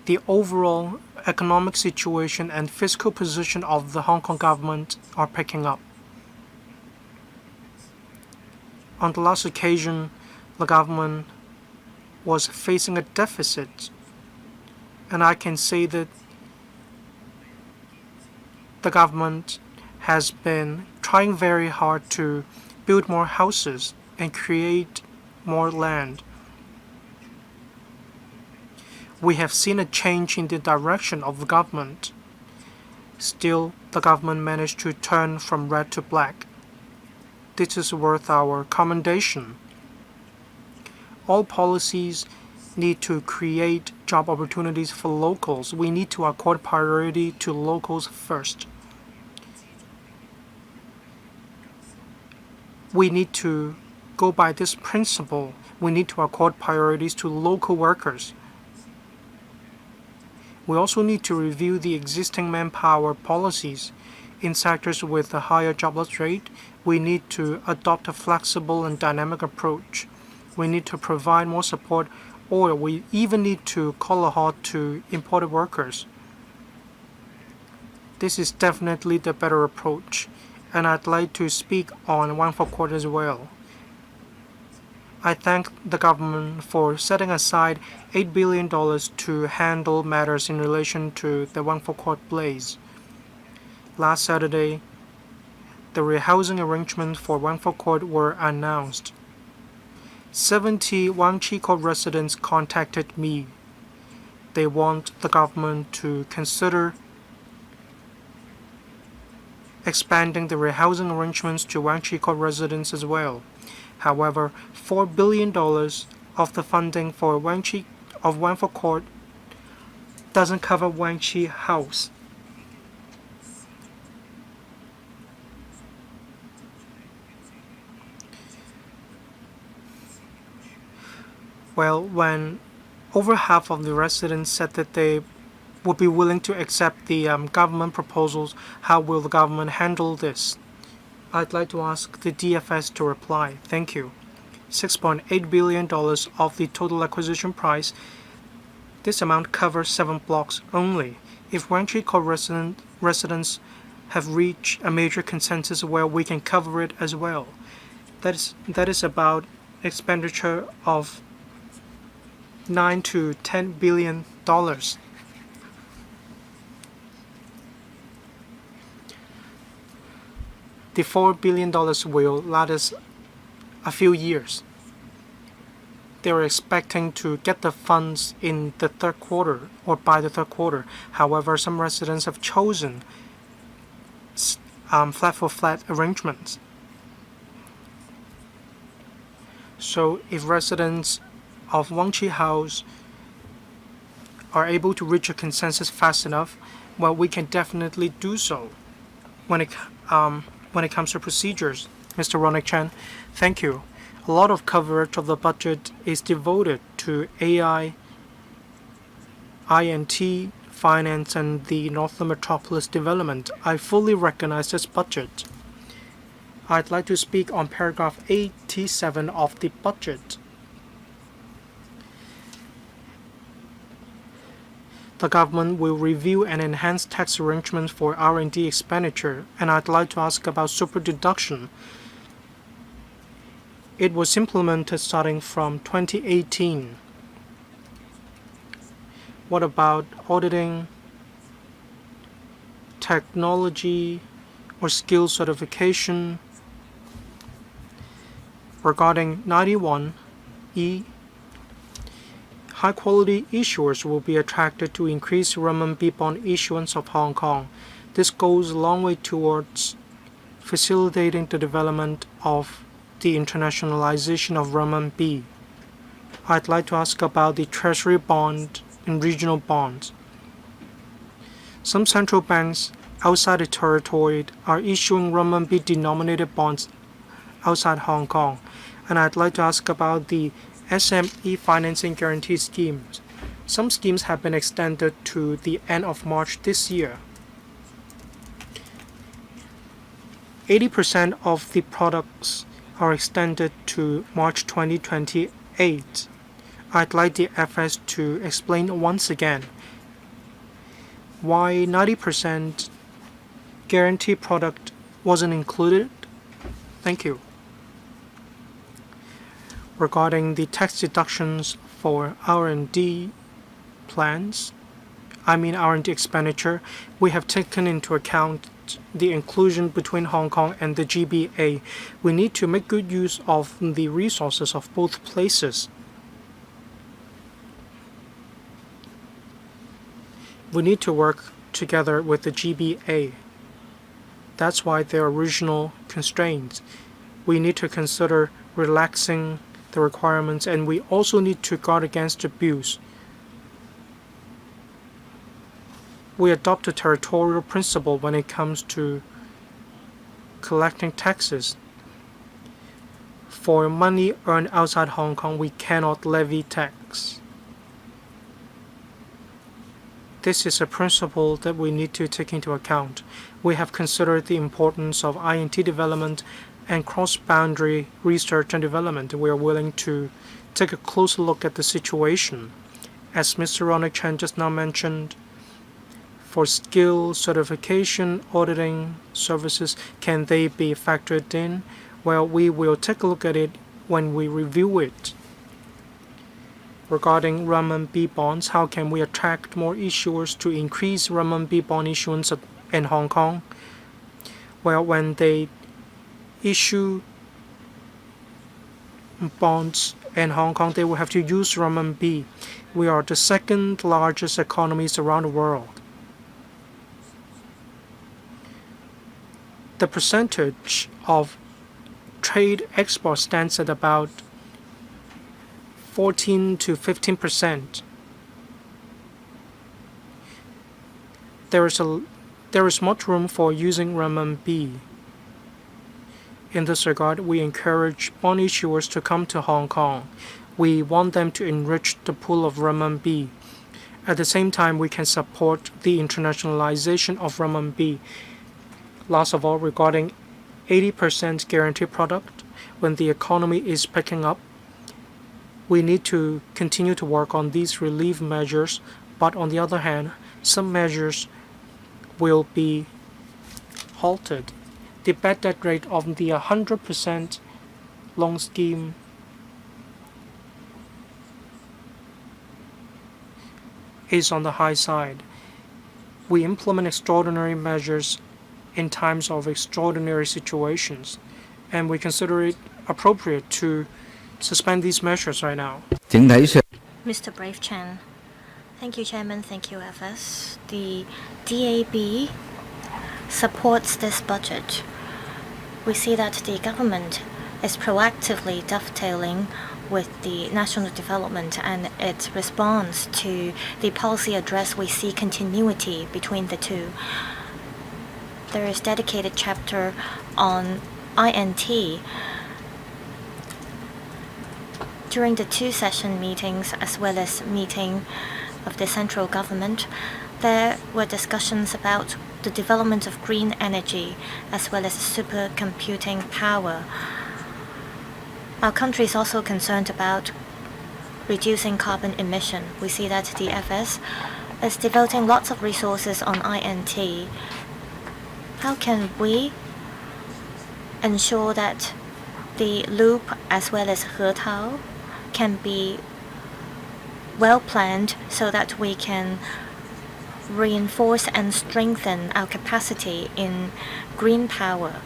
The overall economic situation and fiscal position of the Hong Kong government are picking up. On the last occasion, the government was facing a deficit, and I can say that the government has been trying very hard to build more houses and create more land. We have seen a change in the direction of the government. Still, the government managed to turn from red to black. This is worth our commendation. All policies need to create job opportunities for locals. We need to accord priority to locals first. We need to go by this principle. We need to accord priorities to local workers. We also need to review the existing manpower policies. In sectors with a higher jobless rate, we need to adopt a flexible and dynamic approach. We need to provide more support, or we even need to call a halt to imported workers. This is definitely the better approach, and I'd like to speak on One for Court as well. I thank the government for setting aside $8 billion to handle matters in relation to the One for Court blaze. Last Saturday, the rehousing arrangements for One for Court were announced. 70 Wang Chi Court residents contacted me. they want the government to consider expanding the rehousing arrangements to Wang Chi Court residents as well. However, $4 billion of the funding for Wang Fu Court doesn't cover Wang Chi House. Well, when over half of the residents said that they would be willing to accept the government proposals, how will the government handle this? I'd like to ask the DFS to reply. Thank you. $6.8 billion of the total acquisition price. This amount covers 7 blocks only. If Wang Chi Court residents have reached a major consensus, well, we can cover it as well. That is about expenditure of $9 to $10 billion. The $4 billion will last us a few years. They are expecting to get the funds in the third quarter or by the third quarter. However, some residents have chosen flat-for-flat arrangements. So if residents of Wang Chi House are able to reach a consensus fast enough, well, we can definitely do so. When it comes to procedures, Mr. Ronald Chan, thank you. A lot of coverage of the budget is devoted to AI, INT, finance, and the Northern Metropolis development. I fully recognize this budget. I'd like to speak on paragraph 87 of the budget. The government will review and enhance tax arrangements for R&D expenditure, and I'd like to ask about super deduction. It was implemented starting from 2018. What about auditing, technology, or skill certification? Regarding 91E, high-quality issuers will be attracted to increase renminbi bond issuance of Hong Kong. This goes a long way towards facilitating the development of the internationalization of renminbi. I'd like to ask about the Treasury bond and regional bonds. Some central banks outside the territory are issuing renminbi-denominated bonds outside Hong Kong, and I'd like to ask about the SME financing guarantee schemes. Some schemes have been extended to the end of March this year. 80% of the products are extended to March 2028. I'd like the FS to explain once again why 90% guarantee product wasn't included. Thank you. Regarding the tax deductions for R&D plans, R&D expenditure, we have taken into account the inclusion between Hong Kong and the GBA. We need to make good use of the resources of both places. We need to work together with the GBA. That's why there are regional constraints. We need to consider relaxing the requirements, and we also need to guard against abuse. We adopt a territorial principle when it comes to collecting taxes. For money earned outside Hong Kong, we cannot levy tax. This is a principle that we need to take into account. We have considered the importance of INT development and cross-boundary research and development. We are willing to take a closer look at the situation. As Mr. Ronald Chan just now mentioned, for skill certification auditing services, can they be factored in? Well, we will take a look at it when we review it. Regarding renminbi bonds, how can we attract more issuers to increase renminbi bond issuance in Hong Kong? Well, when they issue bonds In Hong Kong, they will have to use renminbi. We are the second largest economies around the world. The percentage of trade export stands at about 14 to 15%. There is much room for using renminbi. In this regard, we encourage bond issuers to come to Hong Kong. We want them to enrich the pool of renminbi. At the same time, we can support the internationalization of renminbi. Last of all, regarding 80% guarantee product, when the economy is picking up, we need to continue to work on these relief measures, but on the other hand, some measures will be halted. The bad debt rate of the 100% loan scheme is on the high side. We implement extraordinary measures in times of extraordinary situations, and we consider it appropriate to suspend these measures right now. Mr. Brave Chen. Thank you, Chairman. Thank you, FS. The DAB supports this budget. We see that the government is proactively dovetailing with the national development, and its response to the policy address, we see continuity between the two. There is dedicated chapter on INT. During the two session meetings as well as meeting of the central government, there were discussions about the development of green energy as well as supercomputing power. Our country is also concerned about reducing carbon emission. We see that the FS is devoting lots of resources on INT. How can we ensure that the loop as well as Hetao can be well planned so that we can reinforce and strengthen our capacity in green power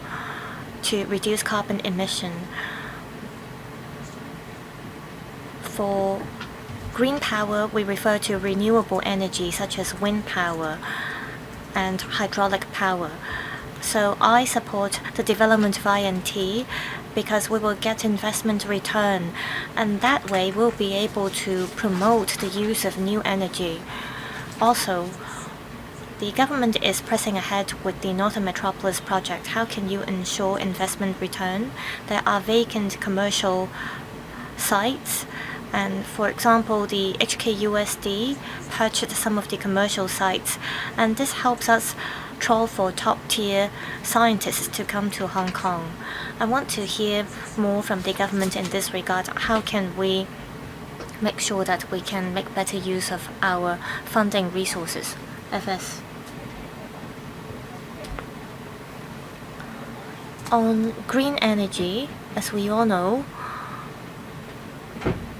to reduce carbon emission? For green power, we refer to renewable energy such as wind power and hydraulic power. So I support the development of INT because we will get investment return, and that way we'll be able to promote the use of new energy. Also, the government is pressing ahead with the Northern Metropolis project. How can you ensure investment return? There are vacant commercial sites, and for example, the HKUSD purchased some of the commercial sites, and this helps us trawl for top-tier scientists to come to Hong Kong. I want to hear more from the government in this regard. How can we make sure that we can make better use of our funding resources? FS. On green energy, as we all know,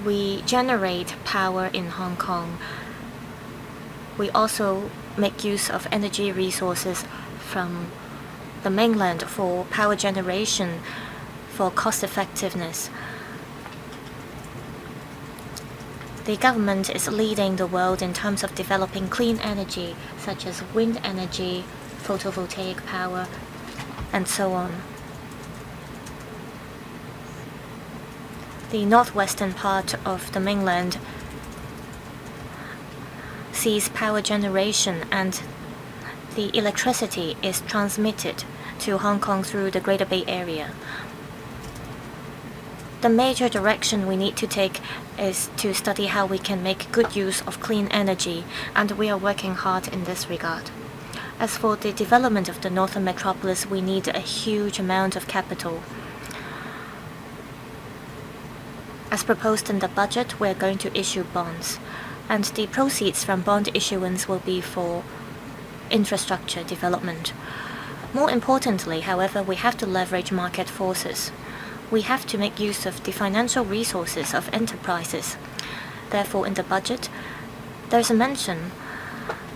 we generate power in Hong Kong. We also make use of energy resources from the mainland for power generation, for cost effectiveness. The government is leading the world in terms of developing clean energy, such as wind energy, photovoltaic power, and so on. The northwestern part of the mainland sees power generation, and the electricity is transmitted to Hong Kong through the Greater Bay Area. The major direction we need to take is to study how we can make good use of clean energy, and we are working hard in this regard. As for the development of the Northern Metropolis, we need a huge amount of capital. As proposed in the budget, we are going to issue bonds, and the proceeds from bond issuance will be for infrastructure development. More importantly, however, we have to leverage market forces. We have to make use of the financial resources of enterprises. Therefore, in the budget, there's a mention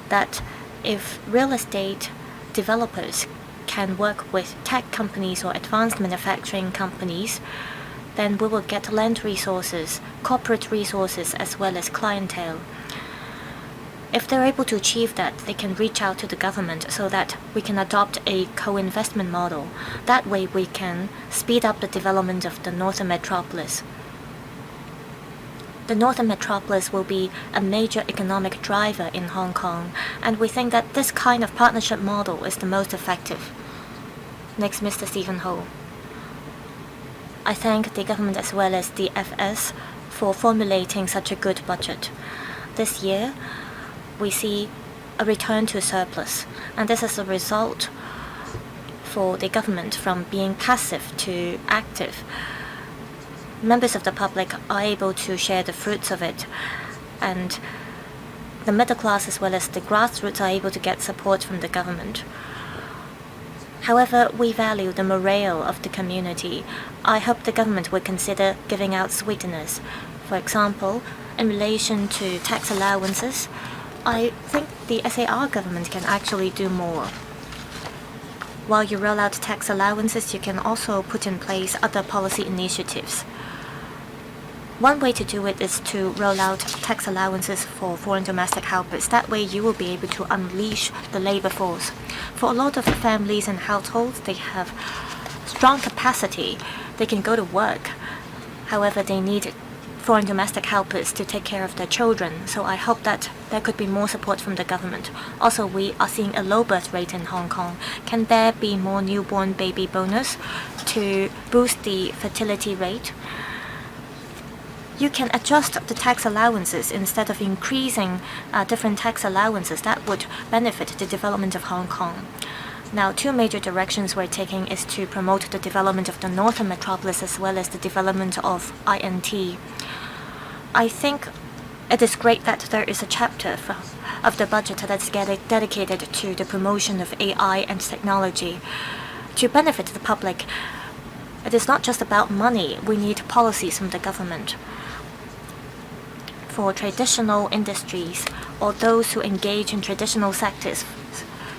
that if real estate developers can work with tech companies or advanced manufacturing companies then we will get land resources, corporate resources, as well as clientele. If they're able to achieve that, they can reach out to the government so that we can adopt a co-investment model. That way we can speed up the development of the Northern Metropolis. The Northern Metropolis will be a major economic driver in Hong Kong, and we think that this kind of partnership model is the most effective. Next, Mr. Stephen Ho. I thank the government as well as the FS for formulating such a good budget. This year, we see a return to surplus, and this is a result for the government from being passive to active. Members of the public are able to share the fruits of it, and the middle class as well as the grassroots are able to get support from the government. However, we value the morale of the community. I hope the government will consider giving out sweeteners. For example, in relation to tax allowances, I think the SAR government can actually do more. While you roll out tax allowances, you can also put in place other policy initiatives. One way to do it is to roll out tax allowances for foreign domestic helpers. That way you will be able to unleash the labor force. For a lot of families and households, they have strong capacity. They can go to work. However, they need foreign domestic helpers to take care of their children. So I hope that there could be more support from the government. Also, we are seeing a low birth rate in Hong Kong. Can there be more newborn baby bonus to boost the fertility rate? You can adjust the tax allowances instead of increasing different tax allowances. That would benefit the development of Hong Kong. Now, two major directions we're taking is to promote the development of the Northern Metropolis as well as the development of INT. I think it is great that there is a chapter of the budget that's dedicated to the promotion of AI and technology to benefit the public. It is not just about money. We need policies from the government. For traditional industries or those who engage in traditional sectors,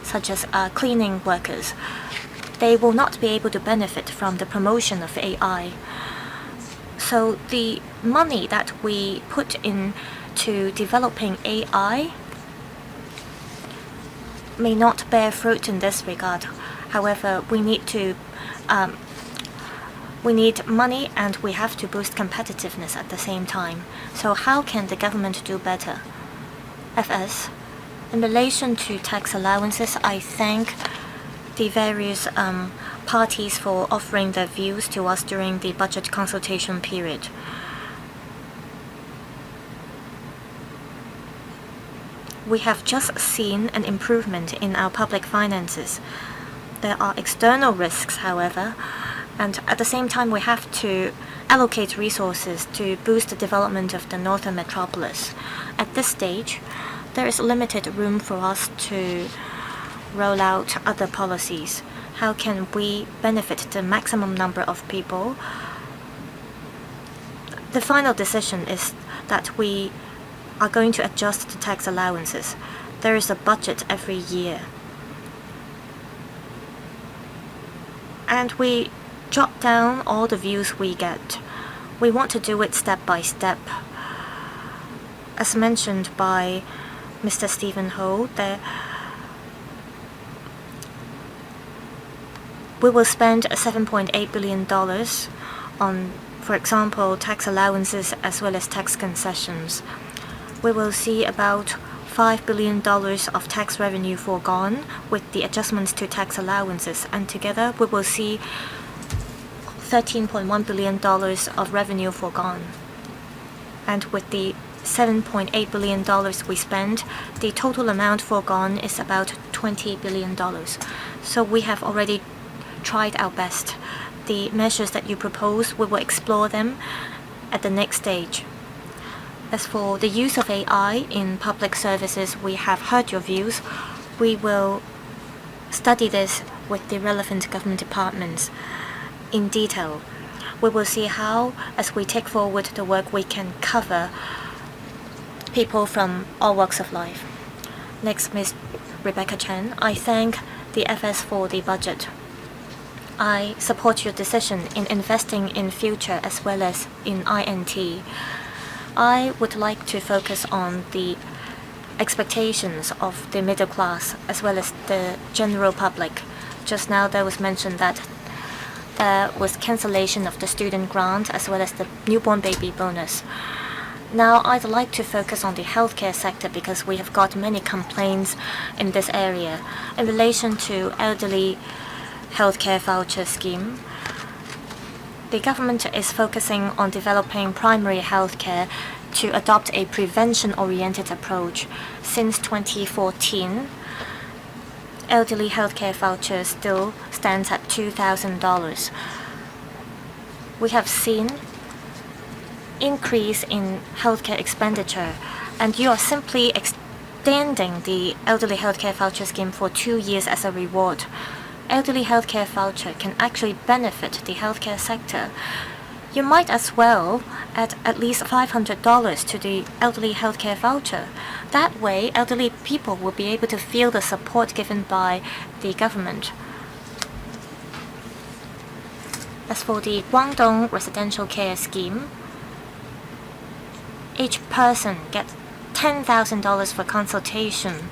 such as cleaning workers, they will not be able to benefit from the promotion of AI. So the money that we put into developing AI may not bear fruit in this regard. However, we need money and we have to boost competitiveness at the same time. So how can the government do better? FS, in relation to tax allowances, I thank the various parties for offering their views to us during the budget consultation period. We have just seen an improvement in our public finances. There are external risks, however, and at the same time we have to allocate resources to boost the development of the Northern Metropolis. At this stage, there is limited room for us to roll out other policies. How can we benefit the maximum number of people? The final decision is that we are going to adjust the tax allowances. There is a budget every year. And we jot down all the views we get. We want to do it step by step. As mentioned by Mr. Stephen Ho, we will spend $7.8 billion on, for example, tax allowances as well as tax concessions. We will see about $5 billion of tax revenue foregone with the adjustments to tax allowances, and together we will see $13.1 billion of revenue foregone. And with the $7.8 billion we spend, the total amount foregone is about $20 billion. So we have already tried our best. The measures that you propose, we will explore them at the next stage. As for the use of AI in public services, we have heard your views. We will study this with the relevant government departments in detail. We will see how, as we take forward the work, we can cover people from all walks of life. Next, Ms. Rebecca Chen. I thank the FS for the budget. I support your decision in investing in future as well as in INT. I would like to focus on the expectations of the middle class as well as the general public. Just now there was mentioned that there was cancellation of the student grant as well as the newborn baby bonus. Now I'd like to focus on the healthcare sector because we have got many complaints in this area. In relation to elderly healthcare voucher scheme, the government is focusing on developing primary healthcare to adopt a prevention-oriented approach. Since 2014, elderly healthcare voucher still stands at $2,000. We have seen increase in healthcare expenditure, and you are simply extending the elderly healthcare voucher scheme for 2 years as a reward. Elderly healthcare voucher can actually benefit the healthcare sector. You might as well add at least $500 to the elderly healthcare voucher. That way, elderly people will be able to feel the support given by the government. As for the Guangdong residential care scheme, each person gets $10,000 for consultation.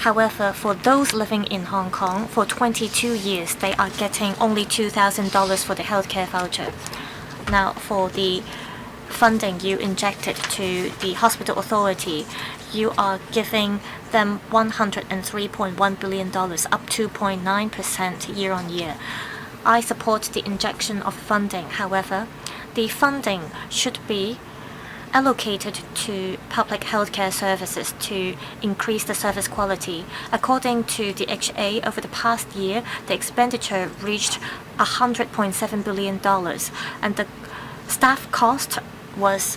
However, for those living in Hong Kong for 22 years, they are getting only $2,000 for the healthcare voucher. Now, for the funding you injected to the hospital authority, you are giving them $103.1 billion, up 2.9% year on year. I support the injection of funding. However, the funding should be allocated to public healthcare services to increase the service quality. According to the HA, over the past year, the expenditure reached $100.7 billion, and the staff cost was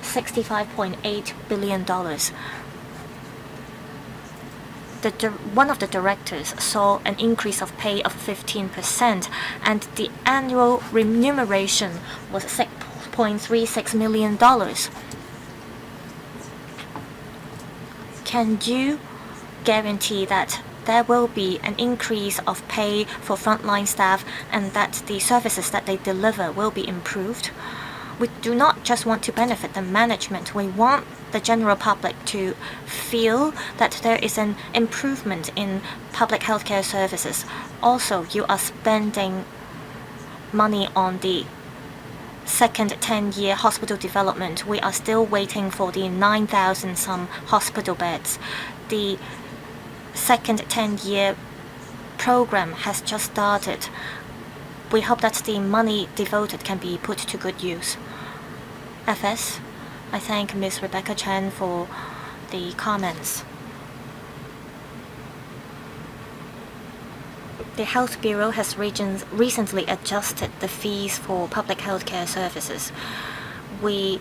$65.8 billion. One of the directors saw an increase of pay of 15%, and the annual remuneration was $6.36 million. Can you guarantee that there will be an increase of pay for frontline staff and that the services that they deliver will be improved? We do not just want to benefit the management. We want the general public to feel that there is an improvement in public healthcare services. Also, you are spending money on the second 10-year hospital development. We are still waiting for the 9,000 some hospital beds. The second 10-year program has just started. We hope that the money devoted can be put to good use. FS, I thank Ms. Rebecca Chan for the comments. The Health Bureau has recently adjusted the fees for public healthcare services. We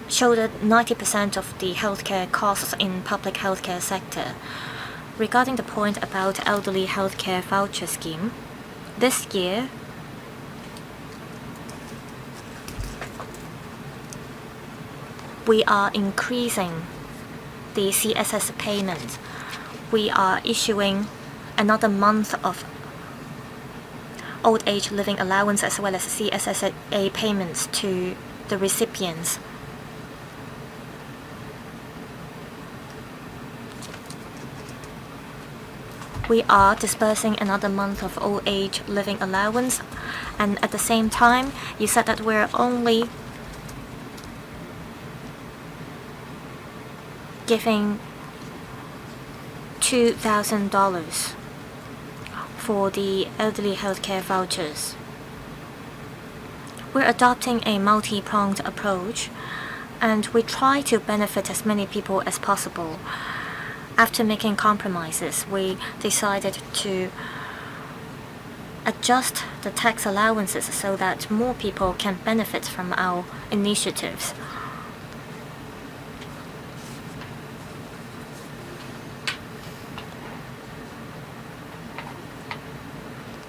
shouldered 90% of the healthcare costs in public healthcare sector. Regarding the point about elderly healthcare voucher scheme, this year, we are increasing the CSS payment. We are issuing another month of old age living allowance as well as CSSA payments to the recipients. We are disbursing another month of old age living allowance, and at the same time, you said that we're only giving $2,000 for the elderly healthcare vouchers. We're adopting a multi-pronged approach, and we try to benefit as many people as possible. After making compromises, we decided to adjust the tax allowances so that more people can benefit from our initiatives.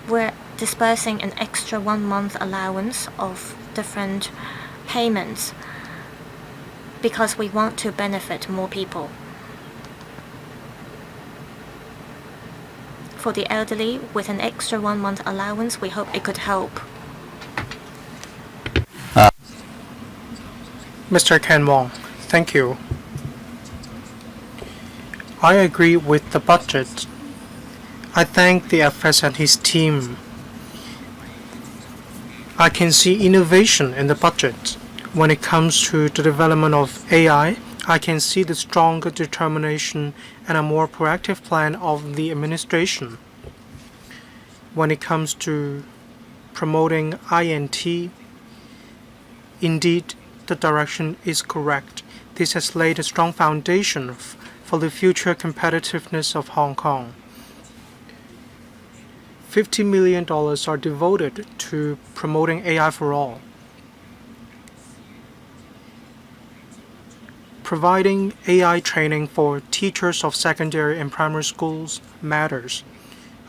We're disbursing an extra 1 month allowance of different payments because we want to benefit more people. for the elderly with an extra 1 month allowance. We hope it could help. Mr. Ken Wong, thank you. I agree with the budget. I thank the FS and his team. I can see innovation in the budget. When it comes to the development of AI, I can see the stronger determination and a more proactive plan of the administration. When it comes to promoting INT, indeed, the direction is correct. This has laid a strong foundation for the future competitiveness of Hong Kong. $50 million are devoted to promoting AI for all. Providing AI training for teachers of secondary and primary schools matters.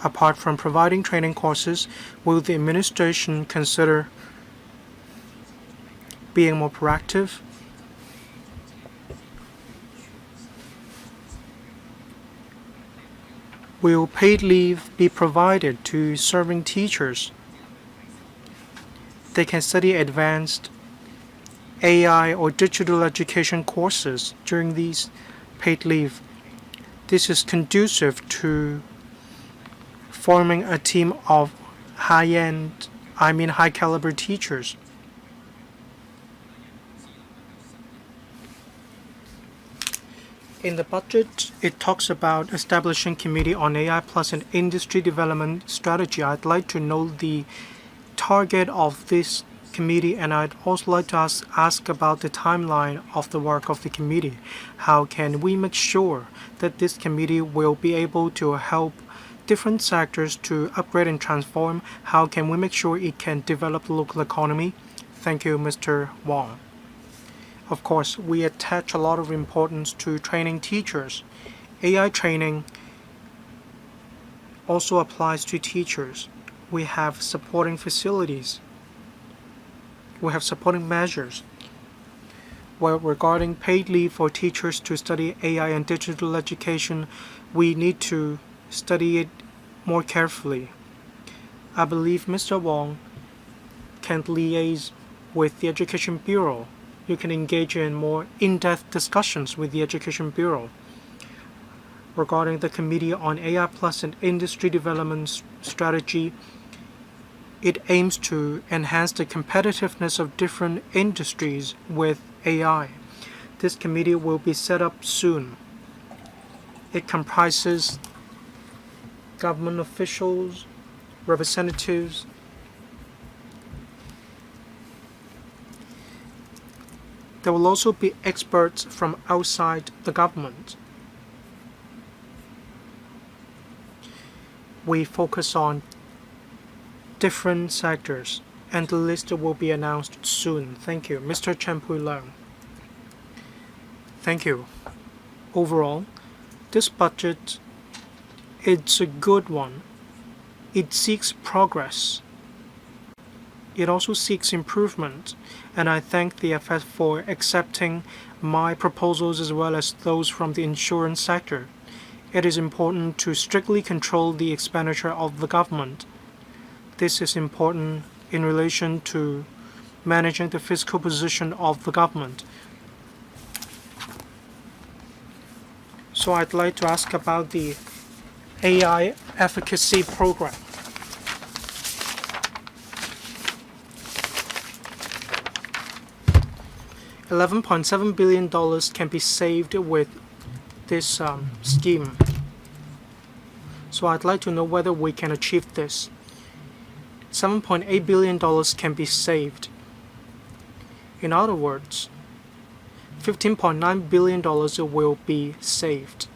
Apart from providing training courses, will the administration consider being more proactive? Will paid leave be provided to serving teachers? They can study advanced AI or digital education courses during these paid leave. This is conducive to forming a team of high caliber teachers. In the budget, it talks about establishing committee on AI plus an industry development strategy. I'd like to know the target of this committee, and I'd also like to ask about the timeline of the work of the committee. How can we make sure that this committee will be able to help different sectors to upgrade and transform? How can we make sure it can develop the local economy? Thank you, Mr. Wong. Of course, we attach a lot of importance to training teachers. AI training also applies to teachers. We have supporting facilities. We have supporting measures. Well, regarding paid leave for teachers to study AI and digital education, we need to study it more carefully. I believe Mr. Wong can liaise with the Education Bureau. You can engage in more in-depth discussions with the Education Bureau. Regarding the Committee on AI Plus and Industry Development Strategy, it aims to enhance the competitiveness of different industries with AI. This committee will be set up soon. It comprises government officials, representatives, there will also be experts from outside the government. We focus on different sectors, and the list will be announced soon. Thank you. Mr. Chen Pui Leung. Thank you. Overall, this budget, it's a good one. It seeks progress. It also seeks improvement, and I thank the FS for accepting my proposals as well as those from the insurance sector. It is important to strictly control the expenditure of the government. This is important in relation to managing the fiscal position of the government. So I'd like to ask about the AI efficacy program. $11.7 billion can be saved with this scheme. So I'd like to know whether we can achieve this. $7.8 billion can be saved. In other words, $15.9 billion will be saved.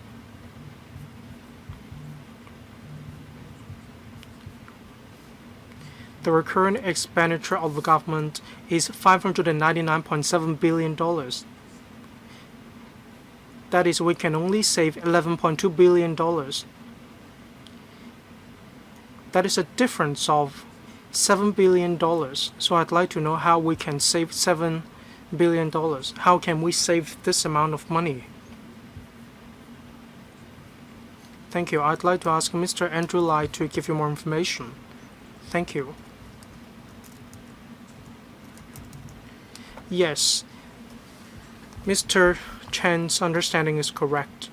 The recurrent expenditure of the government is $599.7 billion. That is, we can only save $11.2 billion. That is a difference of $7 billion. So I'd like to know how we can save $7 billion. How can we save this amount of money? Thank you. I'd like to ask Mr. Andrew Lai to give you more information. Thank you. Yes, Mr. Chen's understanding is correct.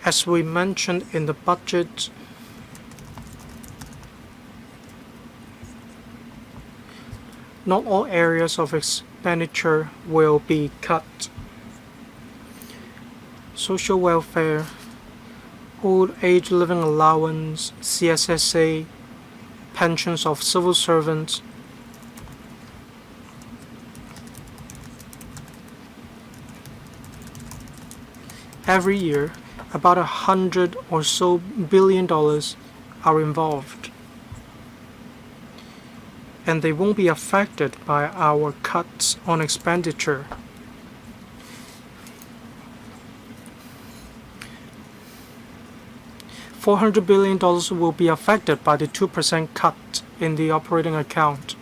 As we mentioned in the budget, not all areas of expenditure will be cut. Social welfare, old age living allowance, CSSA, pensions of civil servants, every year about $100 or so billion are involved, and they won't be affected by our cuts on expenditure. $400 billion will be affected by the 2% cut in the operating account.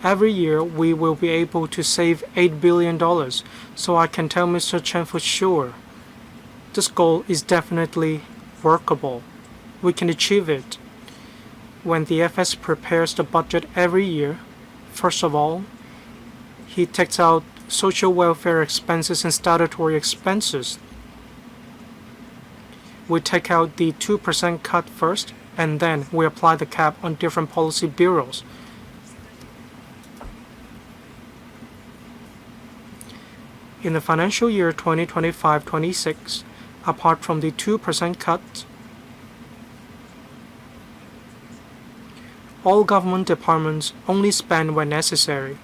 Every year we will be able to save $8 billion, so I can tell Mr. Chen for sure this goal is definitely workable. We can achieve it. When the FS prepares the budget every year, first of all, he takes out social welfare expenses and statutory expenses. We take out the 2% cut first, and then we apply the cap on different policy bureaus. In the financial year 2025-26, apart from the 2% cut, all government departments only spend when necessary.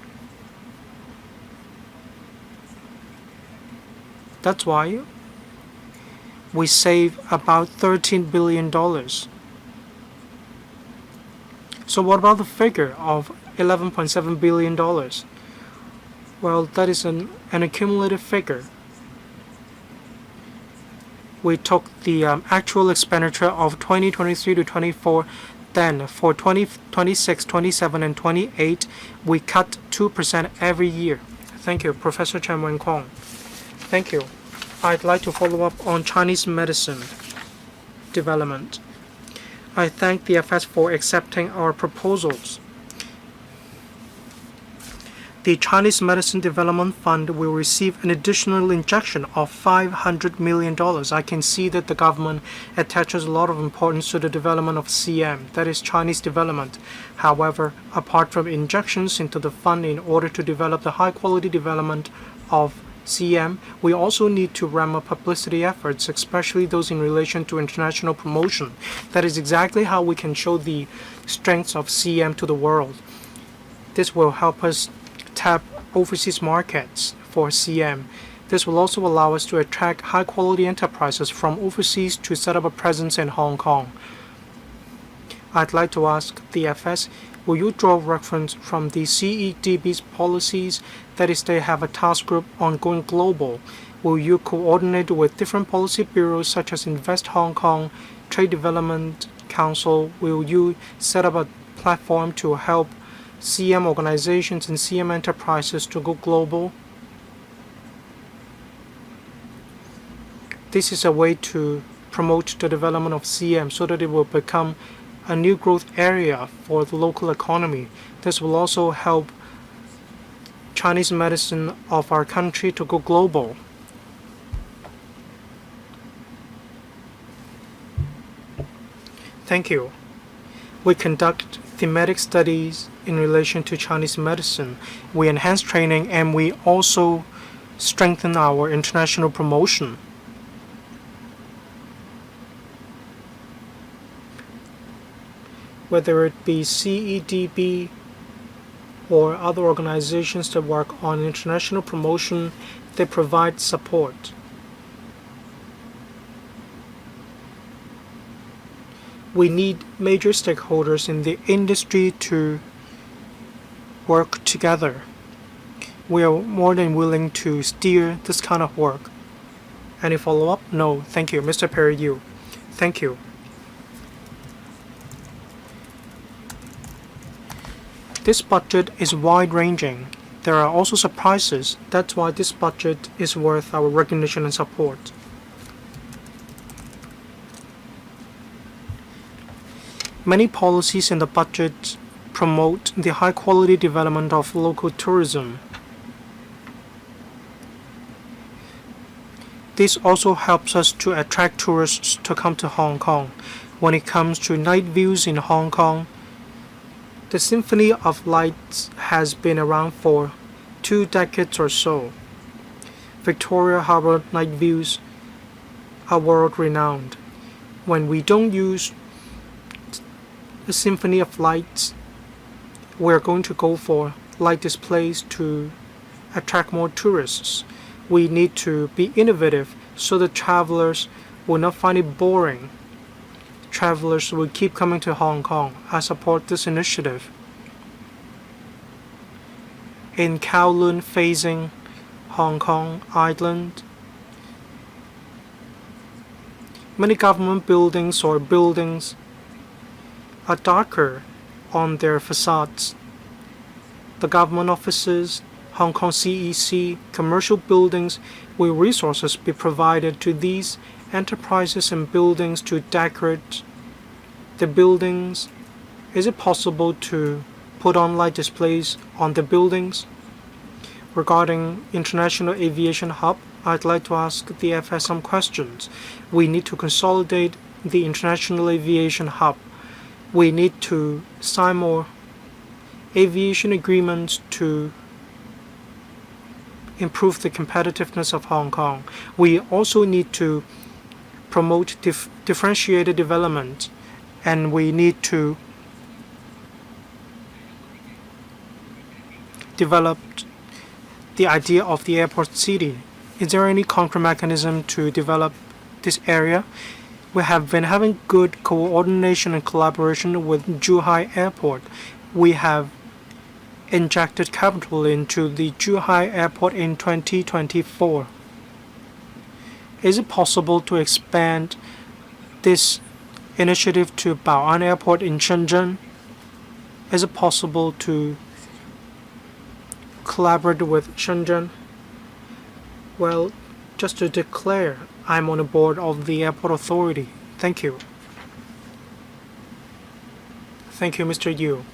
That's why we save about $13 billion. So what about the figure of $11.7 billion? Well, that is an accumulative figure. We took the actual expenditure of 2023 to 24. Then for 2026, 27, and 28, we cut 2% every year. Thank you, Professor Chen Wenkong. Thank you. I'd like to follow up on Chinese medicine development. I thank the FS for accepting our proposals. The Chinese Medicine Development Fund will receive an additional injection of $500 million. I can see that the government attaches a lot of importance to the development of CM, that is Chinese development. However, apart from injections into the fund in order to develop the high-quality development of CM, we also need to ramp up publicity efforts, especially those in relation to international promotion. That is exactly how we can show the strengths of CM to the world. This will help us tap overseas markets for CM. This will also allow us to attract high-quality enterprises from overseas to set up a presence in Hong Kong. I'd like to ask the FS, will you draw reference from the CEDB's policies, that is, they have a task group on going global? Will you coordinate with different policy bureaus such as Invest Hong Kong, Trade Development Council? Will you set up a platform to help CM organizations and CM enterprises to go global? This is a way to promote the development of CM so that it will become a new growth area for the local economy. This will also help Chinese medicine of our country to go global. Thank you. We conduct thematic studies in relation to Chinese medicine. We enhance training and we also strengthen our international promotion. Whether it be CEDB or other organizations that work on international promotion, they provide support. We need major stakeholders in the industry to work together. We are more than willing to steer this kind of work. Any follow-up? No. Thank you. Mr. Perry Yu. Thank you. This budget is wide-ranging. there are also surprises. That's why this budget is worth our recognition and support. Many policies in the budget promote the high-quality development of local tourism. This also helps us to attract tourists to come to Hong Kong. When it comes to night views in Hong Kong, the Symphony of Lights has been around for 2 decades or so. Victoria Harbour night views are world-renowned. When we don't use the Symphony of Lights, we're going to go for light displays to attract more tourists. We need to be innovative so that travelers will not find it boring. Travelers will keep coming to Hong Kong. I support this initiative. In Kowloon facing Hong Kong Island, many government buildings or buildings are darker on their facades. The government offices, Hong Kong CEC, commercial buildings, will resources be provided to these enterprises and buildings to decorate the buildings? Is it possible to put on light displays on the buildings? Regarding International Aviation Hub, I'd like to ask the FS some questions. We need to consolidate the International Aviation Hub. We need to sign more aviation agreements to improve the competitiveness of Hong Kong. We also need to promote differentiated development, and we need to develop the idea of the airport city. Is there any concrete mechanism to develop this area? We have been having good coordination and collaboration with Zhuhai Airport. We have injected capital into the Zhuhai Airport in 2024. Is it possible to expand this initiative to Bao'an Airport in Shenzhen? Is it possible to collaborate with Shenzhen? Well, just to declare, I'm on the board of the airport authority. Thank you. Thank you, Mr. Yu.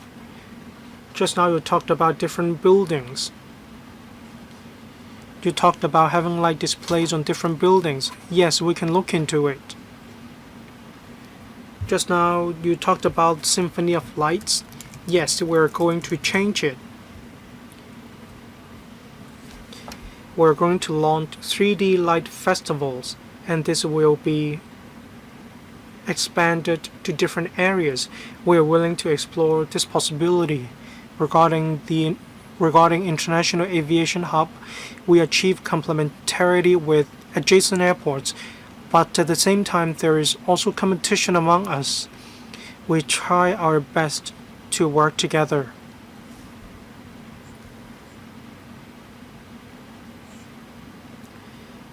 Just now you talked about different buildings. You talked about having light displays on different buildings. Yes, we can look into it. Just now you talked about Symphony of Lights. Yes, we're going to change it. We're going to launch 3D light festivals, and this will be expanded to different areas. We're willing to explore this possibility. Regarding International Aviation Hub, we achieve complementarity with adjacent airports, but at the same time there is also competition among us. We try our best to work together.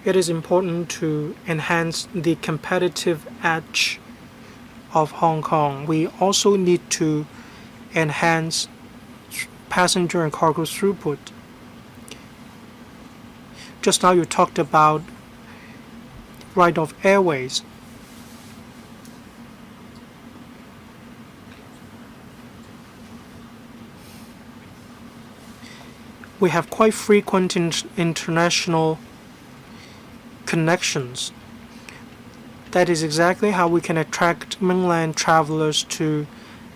It is important to enhance the competitive edge of Hong Kong. We also need to enhance passenger and cargo throughput. Just now you talked about right of airways. We have quite frequent international connections. That is exactly how we can attract mainland travelers to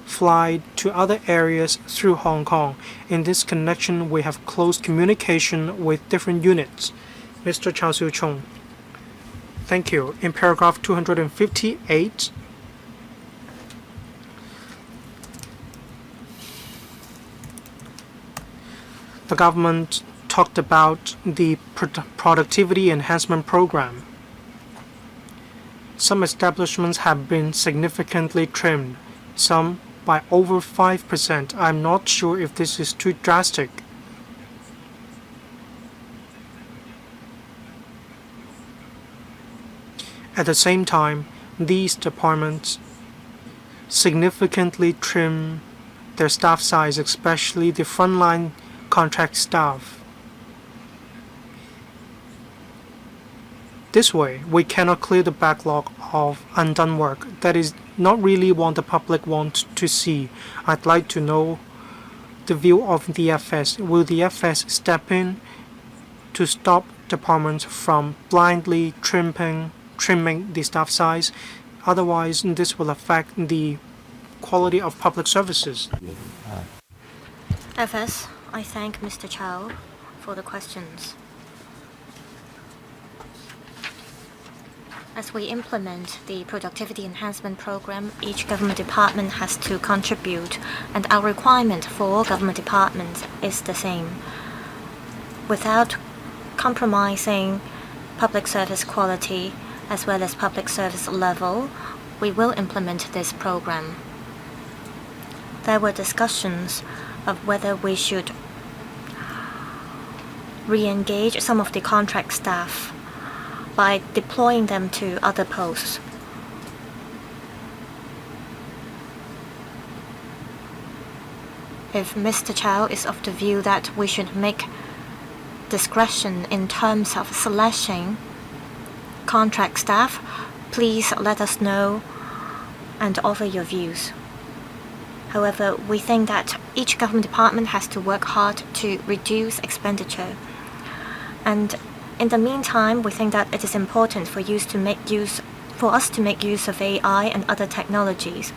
fly to other areas through Hong Kong. In this connection, we have close communication with different units. Mr. Chao Siu-chung. Thank you. In paragraph 258, the government talked about the productivity enhancement program. Some establishments have been significantly trimmed, some by over 5%. I'm not sure if this is too drastic. At the same time, these departments significantly trim their staff size, especially the frontline contract staff. This way, we cannot clear the backlog of undone work. That is not really what the public wants to see. I'd like to know the view of the FS. Will the FS step in to stop departments from blindly trimming the staff size? Otherwise, this will affect the quality of public services. FS, I thank Mr. Chow for the questions. As we implement the productivity enhancement program, each government department has to contribute, and our requirement for government departments is the same. Without compromising public service quality as well as public service level, we will implement this program. There were discussions of whether we should re-engage some of the contract staff by deploying them to other posts. If Mr. Chow is of the view that we should make discretion in terms of selecting contract staff, please let us know and offer your views. However, we think that each government department has to work hard to reduce expenditure. And in the meantime, we think that it is important for us to make use of AI and other technologies.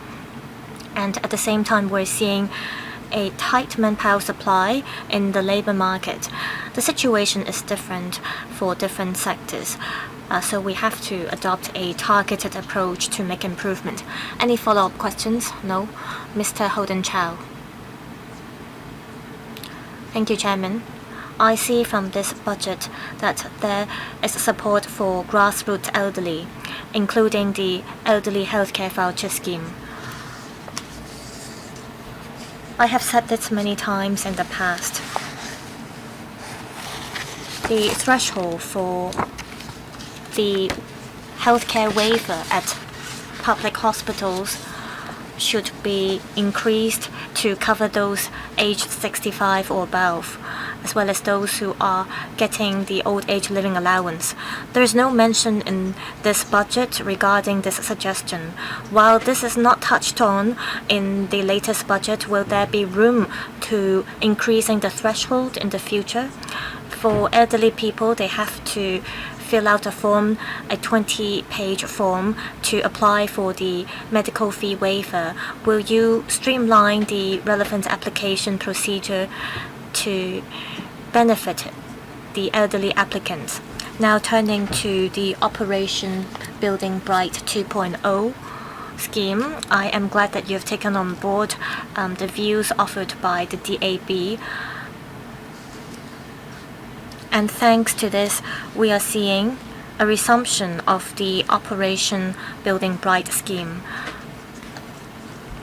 And at the same time, we're seeing a tight manpower supply in the labor market. The situation is different for different sectors. So we have to adopt a targeted approach to make improvement. Any follow-up questions? No? Mr. Holden Chow. Thank you, Chairman. I see from this budget that there is support for grassroots elderly, including the elderly healthcare voucher scheme. I have said this many times in the past. The threshold for the healthcare waiver at public hospitals should be increased to cover those aged 65 or above, as well as those who are getting the old age living allowance. There is no mention in this budget regarding this suggestion. While this is not touched on in the latest budget, will there be room to increasing the threshold in the future? For elderly people, they have to fill out a form, a 20-page form, to apply for the medical fee waiver. Will you streamline the relevant application procedure to benefit the elderly applicants? Now turning to the Operation Building Bright 2.0 scheme, I am glad that you have taken on board the views offered by the DAB. And thanks to this, we are seeing a resumption of the Operation Building Bright scheme.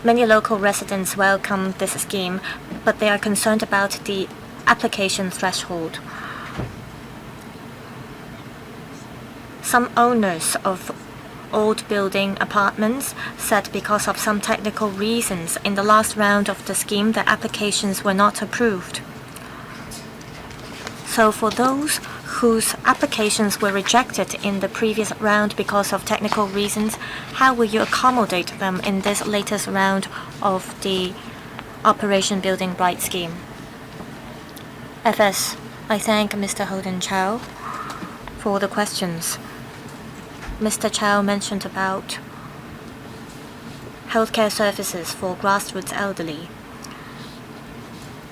Many local residents welcome this scheme, but they are concerned about the application threshold. Some owners of old building apartments said because of some technical reasons in the last round of the scheme, their applications were not approved. So for those whose applications were rejected in the previous round because of technical reasons, how will you accommodate them in this latest round of the Operation Building Bright scheme? FS, I thank Mr. Holden Chow for the questions. Mr. Chow mentioned about healthcare services for grassroots elderly.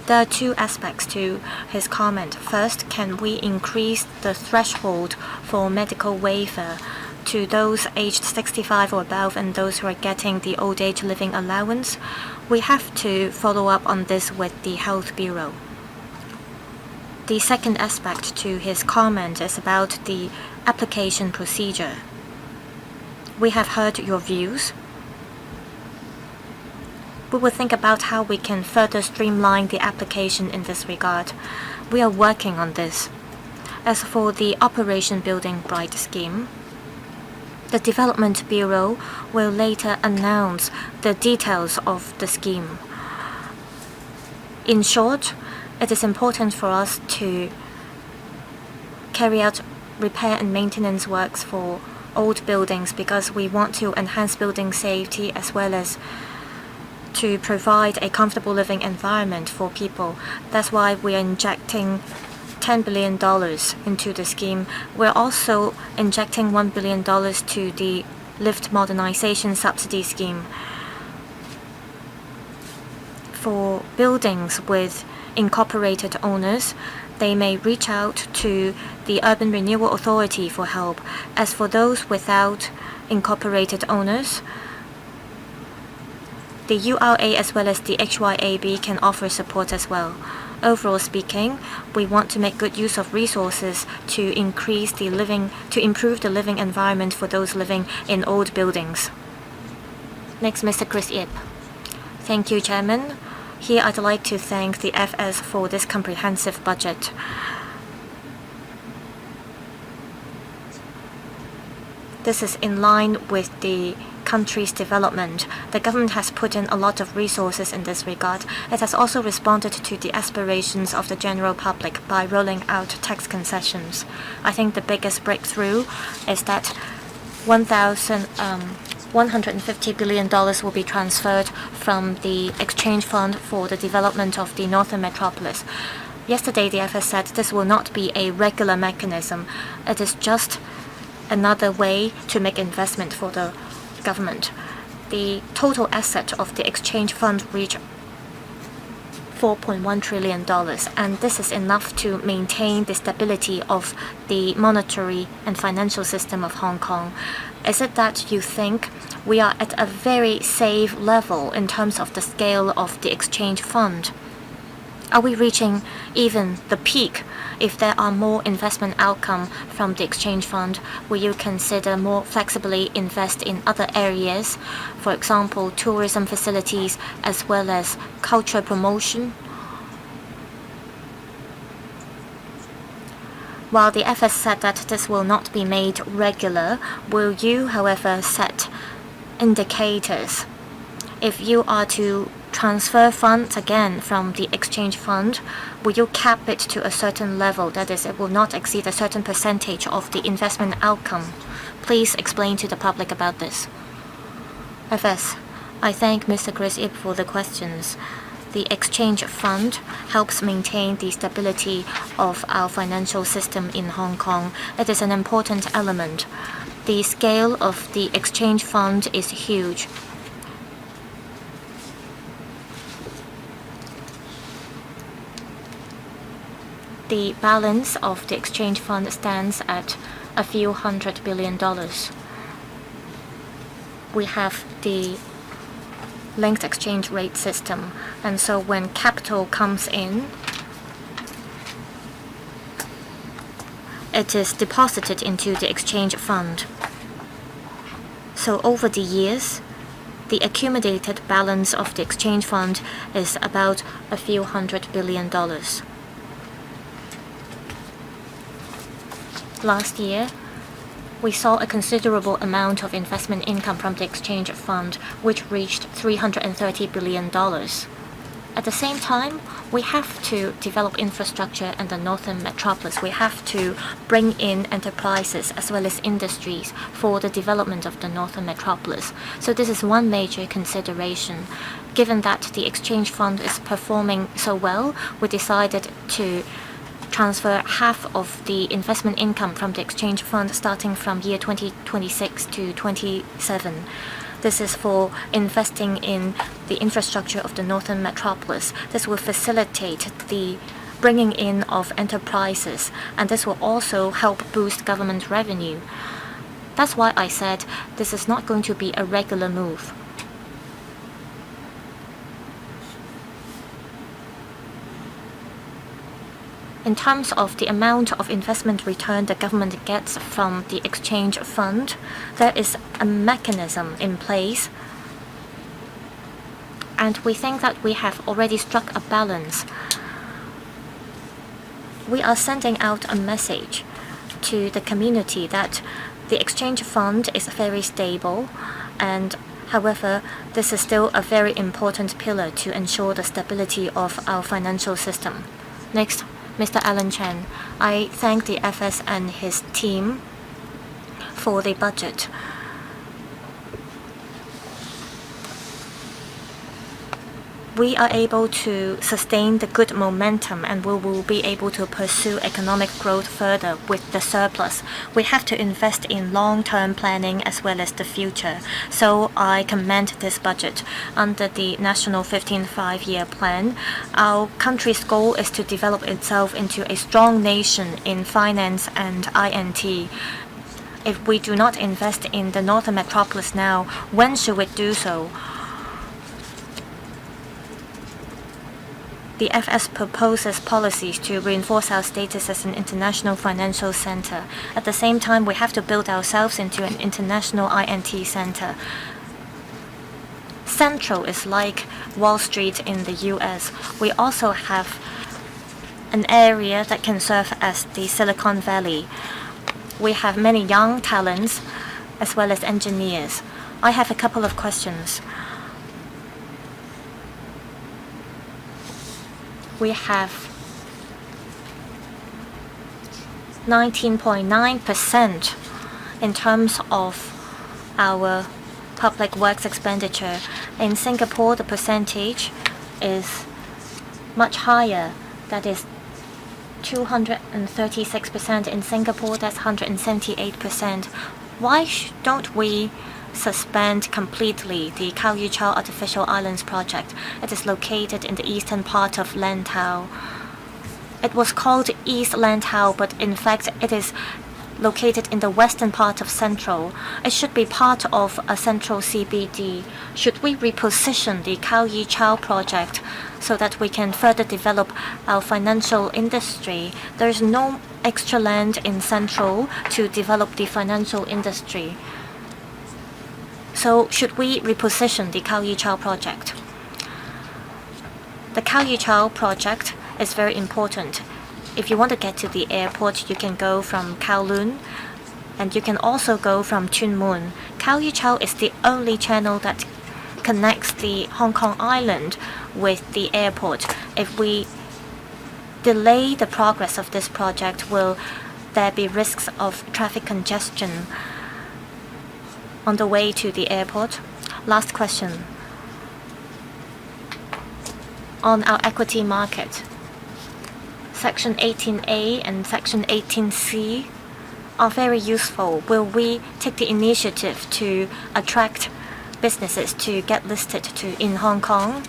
There are two aspects to his comment. First, can we increase the threshold for medical waiver to those aged 65 or above and those who are getting the old age living allowance? We have to follow up on this with the Health Bureau. The second aspect to his comment is about the application procedure. We have heard your views. We will think about how we can further streamline the application in this regard. We are working on this. As for the Operation Building Bright scheme, the Development Bureau will later announce the details of the scheme. In short, it is important for us to carry out repair and maintenance works for old buildings because we want to enhance building safety as well as to provide a comfortable living environment for people. That's why we are injecting $10 billion into the scheme. We're also injecting $1 billion to the lift modernization subsidy scheme. For buildings with incorporated owners, they may reach out to the Urban Renewal Authority for help. As for those without incorporated owners, the URA as well as the HYAB can offer support as well. Overall speaking, we want to make good use of resources to improve the living environment for those living in old buildings. Next, Mr. Chris Yip. Thank you, Chairman. Here I'd like to thank the FS for this comprehensive budget. This is in line with the country's development. The government has put in a lot of resources in this regard. It has also responded to the aspirations of the general public by rolling out tax concessions. I think the biggest breakthrough is that $150 billion will be transferred from the exchange fund for the development of the northern metropolis. Yesterday, the FS said this will not be a regular mechanism. It is just another way to make investment for the government. The total asset of the exchange fund reached $4.1 trillion, and this is enough to maintain the stability of the monetary and financial system of Hong Kong. Is it that you think we are at a very safe level in terms of the scale of the exchange fund? Are we reaching even the peak? If there are more investment outcome from the exchange fund, will you consider more flexibly invest in other areas, for example, tourism facilities as well as culture promotion? While the FS said that this will not be made regular, will you, however, set indicators? If you are to transfer funds again from the exchange fund, will you cap it to a certain level? That is, it will not exceed a certain percentage of the investment outcome. Please explain to the public about this. FS, I thank Mr. Chris Ip for the questions. The exchange fund helps maintain the stability of our financial system in Hong Kong. It is an important element. The scale of the exchange fund is huge. The balance of the exchange fund stands at a few $100 billion. We have the linked exchange rate system, and so when capital comes in, it is deposited into the exchange fund. So over the years, the accumulated balance of the exchange fund is about a few $100 billion. Last year, we saw a considerable amount of investment income from the exchange fund, which reached $330 billion. At the same time, we have to develop infrastructure in the northern metropolis. We have to bring in enterprises as well as industries for the development of the northern metropolis. So this is one major consideration. Given that the exchange fund is performing so well, we decided to transfer half of the investment income from the exchange fund starting from year 2026 to 27. This is for investing in the infrastructure of the northern metropolis. This will facilitate the bringing in of enterprises, and this will also help boost government revenue. That's why I said this is not going to be a regular move. In terms of the amount of investment return the government gets from the exchange fund, there is a mechanism in place, and we think that we have already struck a balance. We are sending out a message to the community that the exchange fund is very stable, and however, this is still a very important pillar to ensure the stability of our financial system. Next, Mr. Alan Chen. I thank the FS and his team for the budget. We are able to sustain the good momentum, and we will be able to pursue economic growth further with the surplus. We have to invest in long-term planning as well as the future. So I commend this budget. Under the National 15th Five-Year Plan, our country's goal is to develop itself into a strong nation in finance and INT. If we do not invest in the Northern Metropolis now, when should we do so? The FS proposes policies to reinforce our status as an international financial center. At the same time, we have to build ourselves into an international INT center. Central is like Wall Street in the US. We also have an area that can serve as the Silicon Valley. We have many young talents as well as engineers. I have a couple of questions. We have 19.9% in terms of our public works expenditure. In Singapore, the percentage is much higher. That is 236%. In Singapore, that's 178%. Why don't we suspend completely the Khao Yu Chau Artificial Islands project? It is located in the eastern part of Lantau. It was called East Lantau, but in fact it is located in the western part of Central. It should be part of a Central CBD. Should we reposition the Khao Yu Chau project so that we can further develop our financial industry? There is no extra land in Central to develop the financial industry. So should we reposition the Khao Yu Chau project? The Khao Yu Chau project is very important. If you want to get to the airport, you can go from Kowloon, and you can also go from Tuen Mun. Khao Yu Chau is the only channel that connects the Hong Kong island with the airport. If we delay the progress of this project, will there be risks of traffic congestion on the way to the airport? Last question. On our equity market, Section 18A and Section 18C are very useful. Will we take the initiative to attract businesses to get listed in Hong Kong?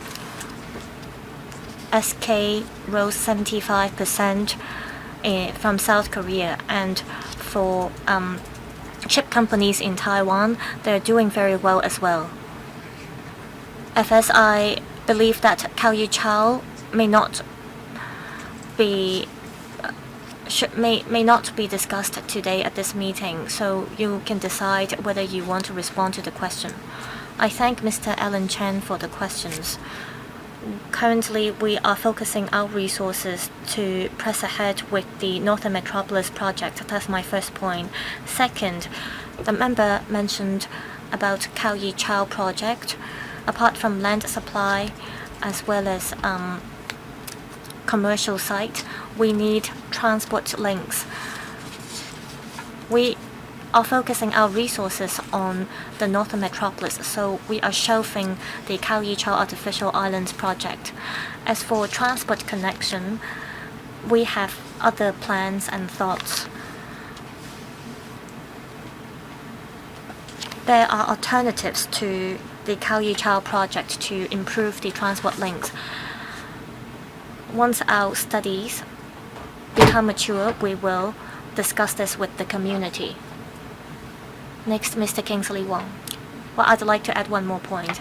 SK rose 75% from South Korea, and for chip companies in Taiwan, they're doing very well as well. FSI believe that Khao Yu Chau may not be discussed today at this meeting, so you can decide whether you want to respond to the question. I thank Mr. Alan Chen for the questions. Currently, we are focusing our resources to press ahead with the Northern Metropolis project. That's my first point. Second, the member mentioned about Khao Yu Chau project. Apart from land supply as well as commercial site, we need transport links. We are focusing our resources on the Northern Metropolis, so we are shelving the Khao Yu Chau Artificial Islands project. As for transport connection, we have other plans and thoughts. There are alternatives to the Khao Yu Chau project to improve the transport links. Once our studies become mature, we will discuss this with the community. Next, Mr. Kingsley Wong. Well, I'd like to add one more point.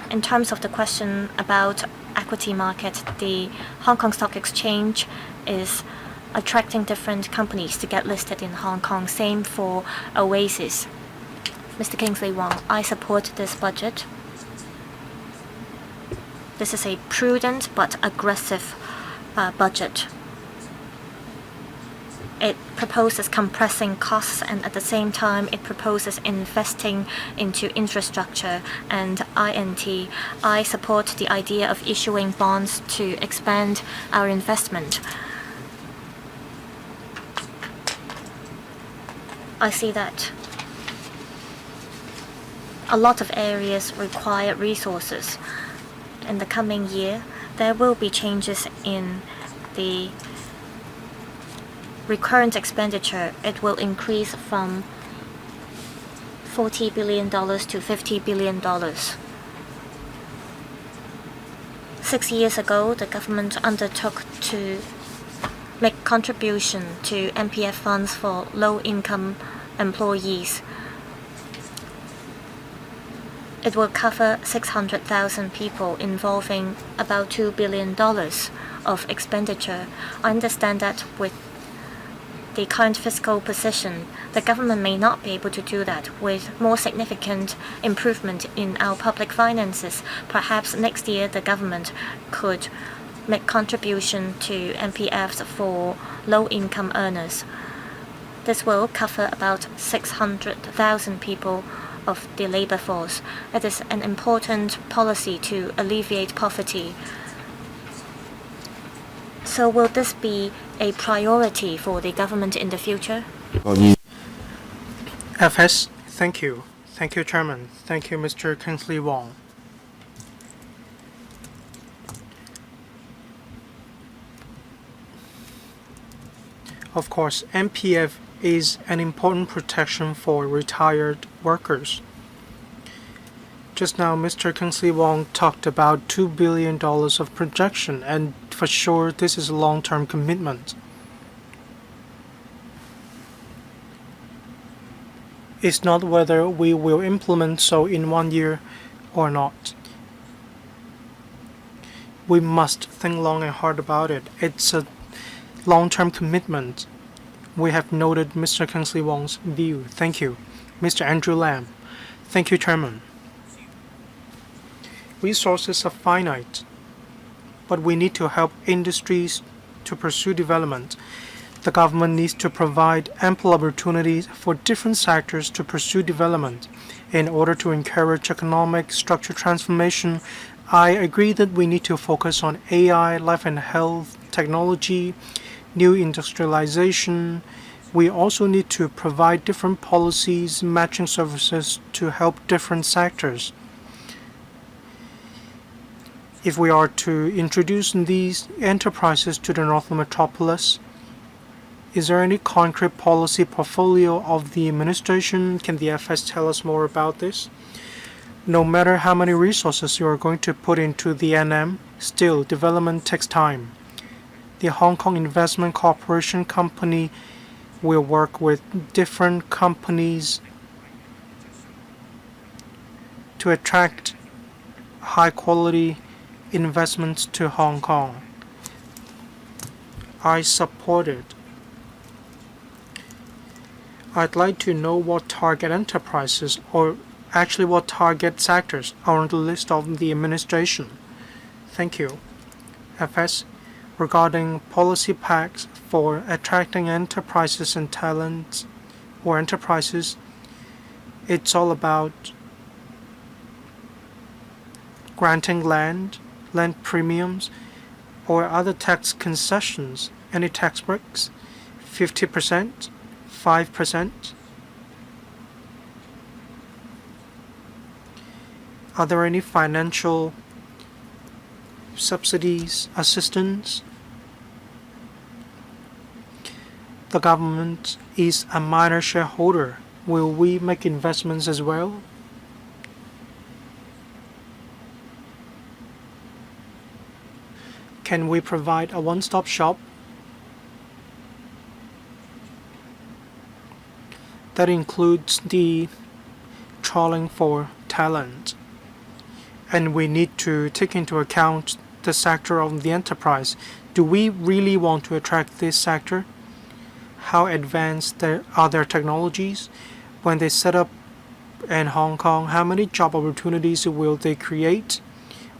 In terms of the question about equity market, the Hong Kong Stock Exchange is attracting different companies to get listed in Hong Kong. Same for Oasis. Mr. Kingsley Wong, I support this budget. This is a prudent but aggressive budget. It proposes compressing costs, and at the same time it proposes investing into infrastructure and INT. I support the idea of issuing bonds to expand our investment. I see that a lot of areas require resources. In the coming year, there will be changes in the recurrent expenditure. It will increase from $40 billion to $50 billion. 6 years ago, the government undertook to make contribution to MPF funds for low-income employees. It will cover 600,000 people, involving about $2 billion of expenditure. I understand that with the current fiscal position, the government may not be able to do that. With more significant improvement in our public finances, perhaps next year the government could make contribution to MPFs for low-income earners. This will cover about 600,000 people of the labor force. It is an important policy to alleviate poverty. So will this be a priority for the government in the future? FS, thank you. Thank you, Chairman. Thank you, Mr. Kingsley Wong. Of course, MPF is an important protection for retired workers. Just now, Mr. Kingsley Wong talked about $2 billion of projection, and for sure, this is a long-term commitment. It's not whether we will implement so in 1 year or not. We must think long and hard about it. It's a long-term commitment. We have noted Mr. Kingsley Wong's view. Thank you. Mr. Andrew Lam. Thank you, Chairman. Resources are finite, but we need to help industries to pursue development. The government needs to provide ample opportunities for different sectors to pursue development. In order to encourage economic structure transformation, I agree that we need to focus on AI, life and health, technology, new industrialization. We also need to provide different policies, matching services to help different sectors. If we are to introduce these enterprises to the Northern Metropolis, is there any concrete policy portfolio of the administration? Can the FS tell us more about this? No matter how many resources you are going to put into the NM, still development takes time. The Hong Kong Investment Corporation Company will work with different companies to attract high-quality investments to Hong Kong. I support it. I'd like to know what target enterprises, or actually what target sectors, are on the list of the administration. Thank you. FS, regarding policy packs for attracting enterprises and talents or enterprises, it's all about granting land premiums, or other tax concessions. Any tax breaks? 50%? 5%? Are there any financial subsidies, assistance? The government is a minor shareholder. Will we make investments as well? Can we provide a one-stop shop that includes the trawling for talent? And we need to take into account the sector of the enterprise. Do we really want to attract this sector? How advanced are their technologies? When they set up in Hong Kong, how many job opportunities will they create?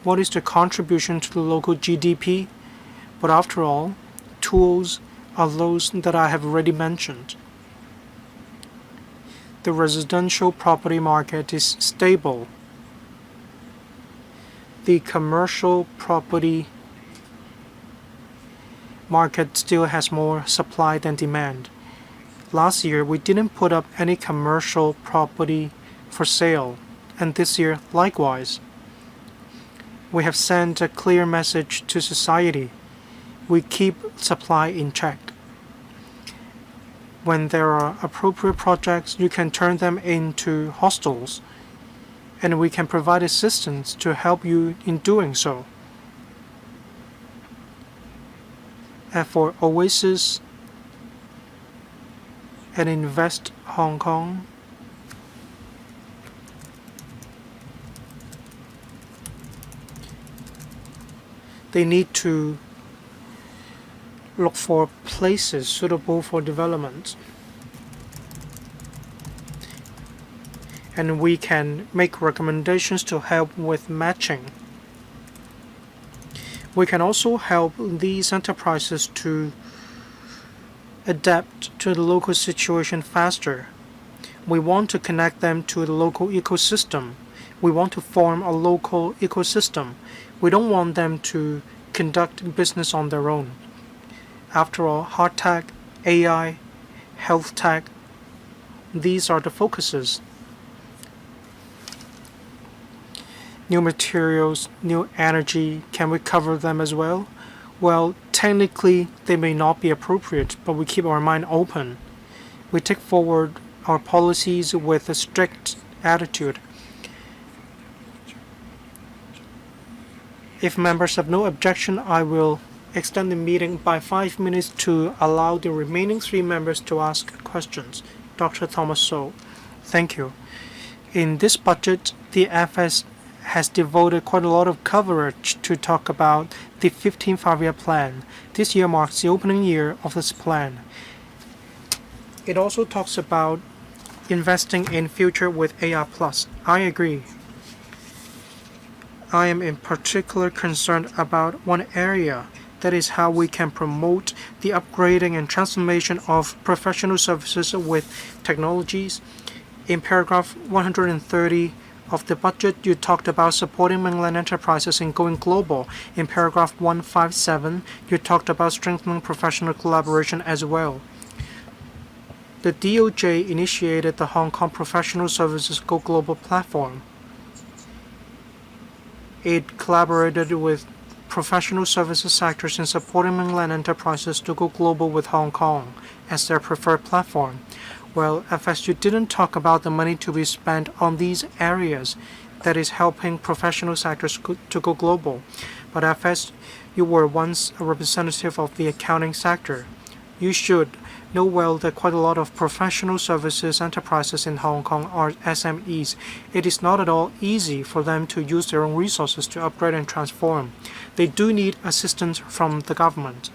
What is the contribution to the local GDP? But after all, tools are those that I have already mentioned. The residential property market is stable. The commercial property market still has more supply than demand. Last year, we didn't put up any commercial property for sale, and this year, likewise. We have sent a clear message to society. We keep supply in check. When there are appropriate projects, you can turn them into hostels, and we can provide assistance to help you in doing so. And for Oasis and Invest Hong Kong, they need to look for places suitable for development. And we can make recommendations to help with matching. We can also help these enterprises to adapt to the local situation faster. We want to connect them to the local ecosystem. We want to form a local ecosystem. We don't want them to conduct business on their own. After all, hard tech, AI, health tech, these are the focuses. New materials, new energy, can we cover them as well? Well, technically, they may not be appropriate, but we keep our mind open. We take forward our policies with a strict attitude. If members have no objection, I will extend the meeting by 5 minutes to allow the remaining 3 members to ask questions. Dr. Thomas So. Thank you. In this budget, the FS has devoted quite a lot of coverage to talk about the 15th Five-Year Plan. This year marks the opening year of this plan. It also talks about investing in future with AI+. I agree. I am in particular concerned about one area, that is how we can promote the upgrading and transformation of professional services with technologies. In paragraph 130 of the budget, you talked about supporting mainland enterprises in going global. In paragraph 157, you talked about strengthening professional collaboration as well. The DOJ initiated the Hong Kong Professional Services Go Global platform. It collaborated with professional services sectors in supporting mainland enterprises to go global with Hong Kong as their preferred platform. Well, FSU didn't talk about the money to be spent on these areas, that is helping professional sectors to go global. But FS, you were once a representative of the accounting sector. You should know well that quite a lot of professional services enterprises in Hong Kong are SMEs. It is not at all easy for them to use their own resources to upgrade and transform. They do need assistance from the government.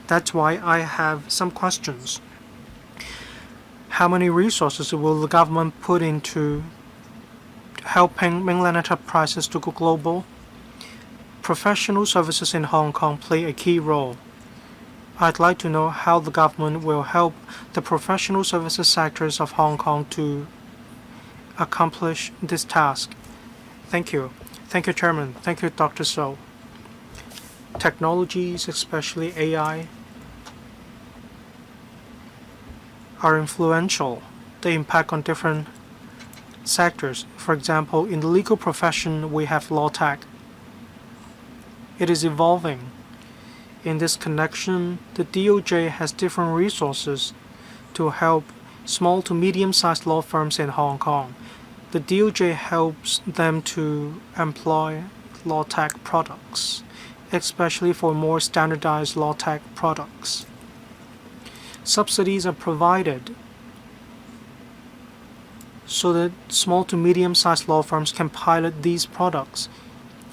That's why I have some questions. How many resources will the government put into helping mainland enterprises to go global? Professional services in Hong Kong play a key role. I'd like to know how the government will help the professional services sectors of Hong Kong to accomplish this task. Thank you. Thank you, Chairman. Thank you, Dr. So. Technologies, especially AI, are influential. They impact on different sectors. For example, in the legal profession, we have law tech. It is evolving. In this connection, the DOJ has different resources to help small to medium-sized law firms in Hong Kong. The DOJ helps them to employ law tech products, especially for more standardized law tech products. Subsidies are provided so that small to medium-sized law firms can pilot these products.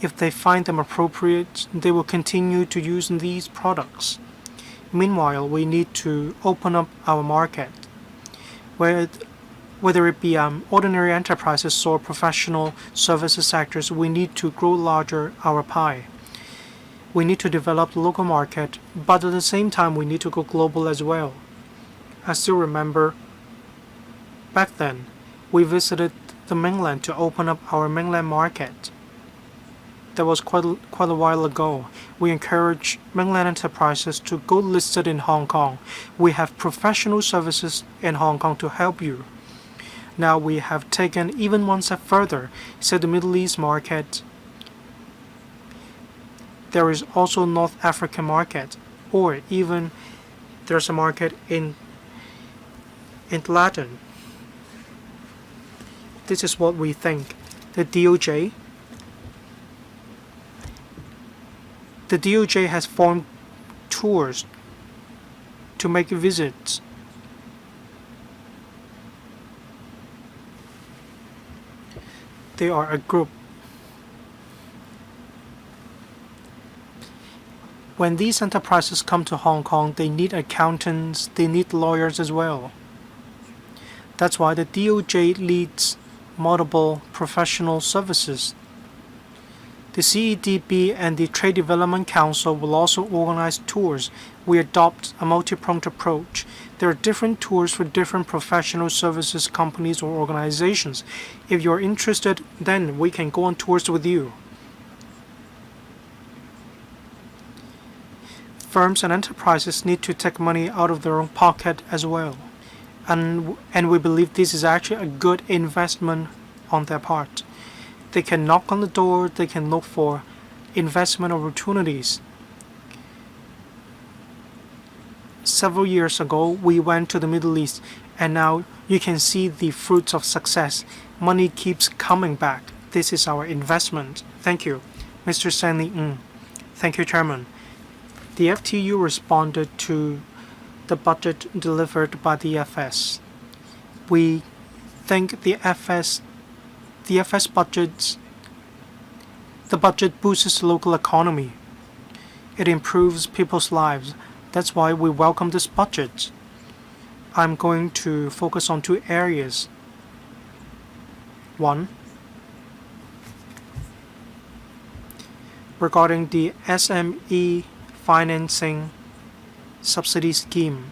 If they find them appropriate, they will continue to use these products. Meanwhile, we need to open up our market, whether it be ordinary enterprises or professional services sectors. We need to grow larger our pie. We need to develop the local market, but at the same time, we need to go global as well. I still remember back then, we visited the mainland to open up our mainland market. That was quite a while ago. We encourage mainland enterprises to go listed in Hong Kong. We have professional services in Hong Kong to help you. Now we have taken even one step further, said the Middle East market. There is also North African market, or even there's a market in Latin. This is what we think. The DOJ has formed tours to make visits. They are a group. When these enterprises come to Hong Kong, they need accountants, they need lawyers as well. That's why the DOJ leads multiple professional services. The CEDB and the Trade Development Council will also organize tours. We adopt a multi-pronged approach. There are different tours for different professional services companies or organizations. If you're interested, then we can go on tours with you. Firms and enterprises need to take money out of their own pocket as well. And we believe this is actually a good investment on their part. They can knock on the door, they can look for investment opportunities. Several years ago, we went to the Middle East, and now you can see the fruits of success. Money keeps coming back. This is our investment. Thank you. Mr. Stanley Ng. Thank you, Chairman. The FTU responded to the budget delivered by the FS. We think the budget boosts the local economy. It improves people's lives. That's why we welcome this budget. I'm going to focus on two areas. One, regarding the SME financing subsidy scheme.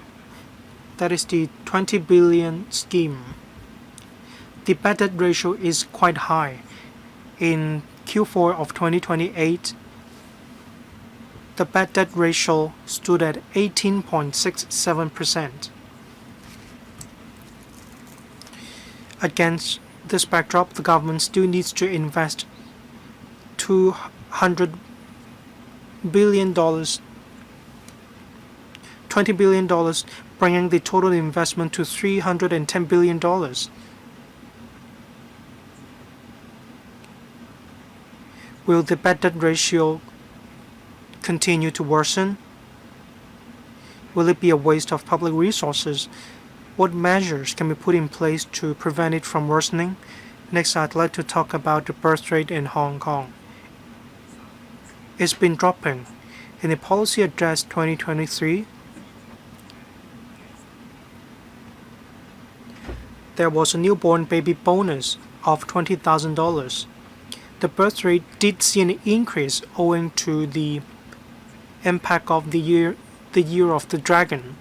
That is the 20 billion scheme. The bad debt ratio is quite high. In Q4 of 2028, the bad debt ratio stood at 18.67%. Against this backdrop, the government still needs to invest $200 billion, $20 billion, bringing the total investment to $310 billion. Will the bad debt ratio continue to worsen? Will it be a waste of public resources? What measures can be put in place to prevent it from worsening? Next, I'd like to talk about the birth rate in Hong Kong. It's been dropping. In the Policy Address 2023, there was a newborn baby bonus of $20,000. The birth rate did see an increase owing to the impact of the year of the dragon.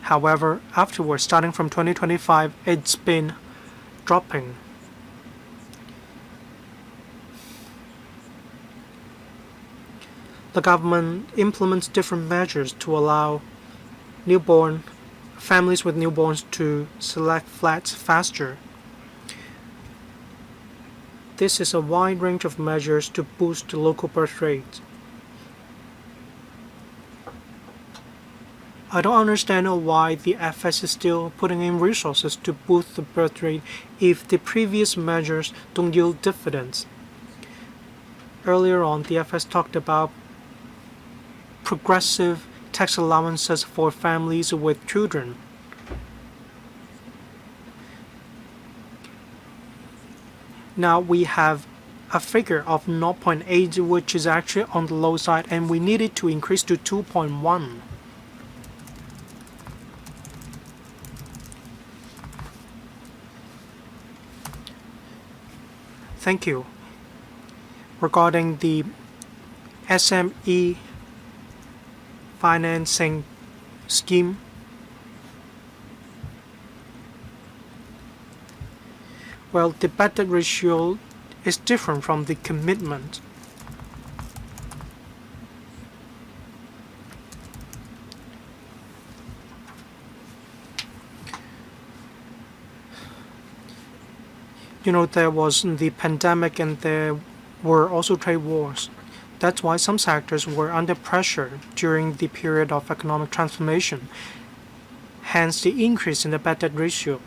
However, afterwards, starting from 2025, it's been dropping. The government implements different measures to allow families with newborns to select flats faster. This is a wide range of measures to boost the local birth rate. I don't understand why the FS is still putting in resources to boost the birth rate if the previous measures don't yield dividends. Earlier on, the FS talked about progressive tax allowances for families with children. Now we have a figure of 0.8, which is actually on the low side, and we need it to increase to 2.1. Thank you. Regarding the SME financing scheme. Well, the bad debt ratio is different from the commitment. There was the pandemic and there were also trade wars. That's why some sectors were under pressure during the period of economic transformation, hence the increase in the bad debt ratio.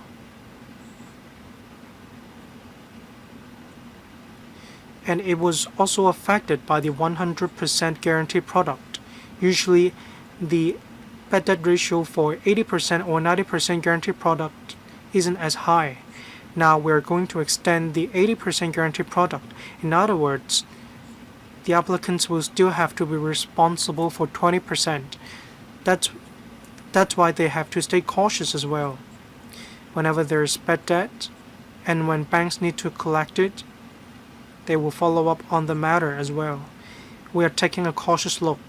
And it was also affected by the 100% guarantee product. Usually, the bad debt ratio for 80% or 90% guarantee product isn't as high. Now we're going to extend the 80% guarantee product. In other words, the applicants will still have to be responsible for 20%. That's why they have to stay cautious as well. Whenever there is bad debt, and when banks need to collect it, they will follow up on the matter as well. We are taking a cautious look.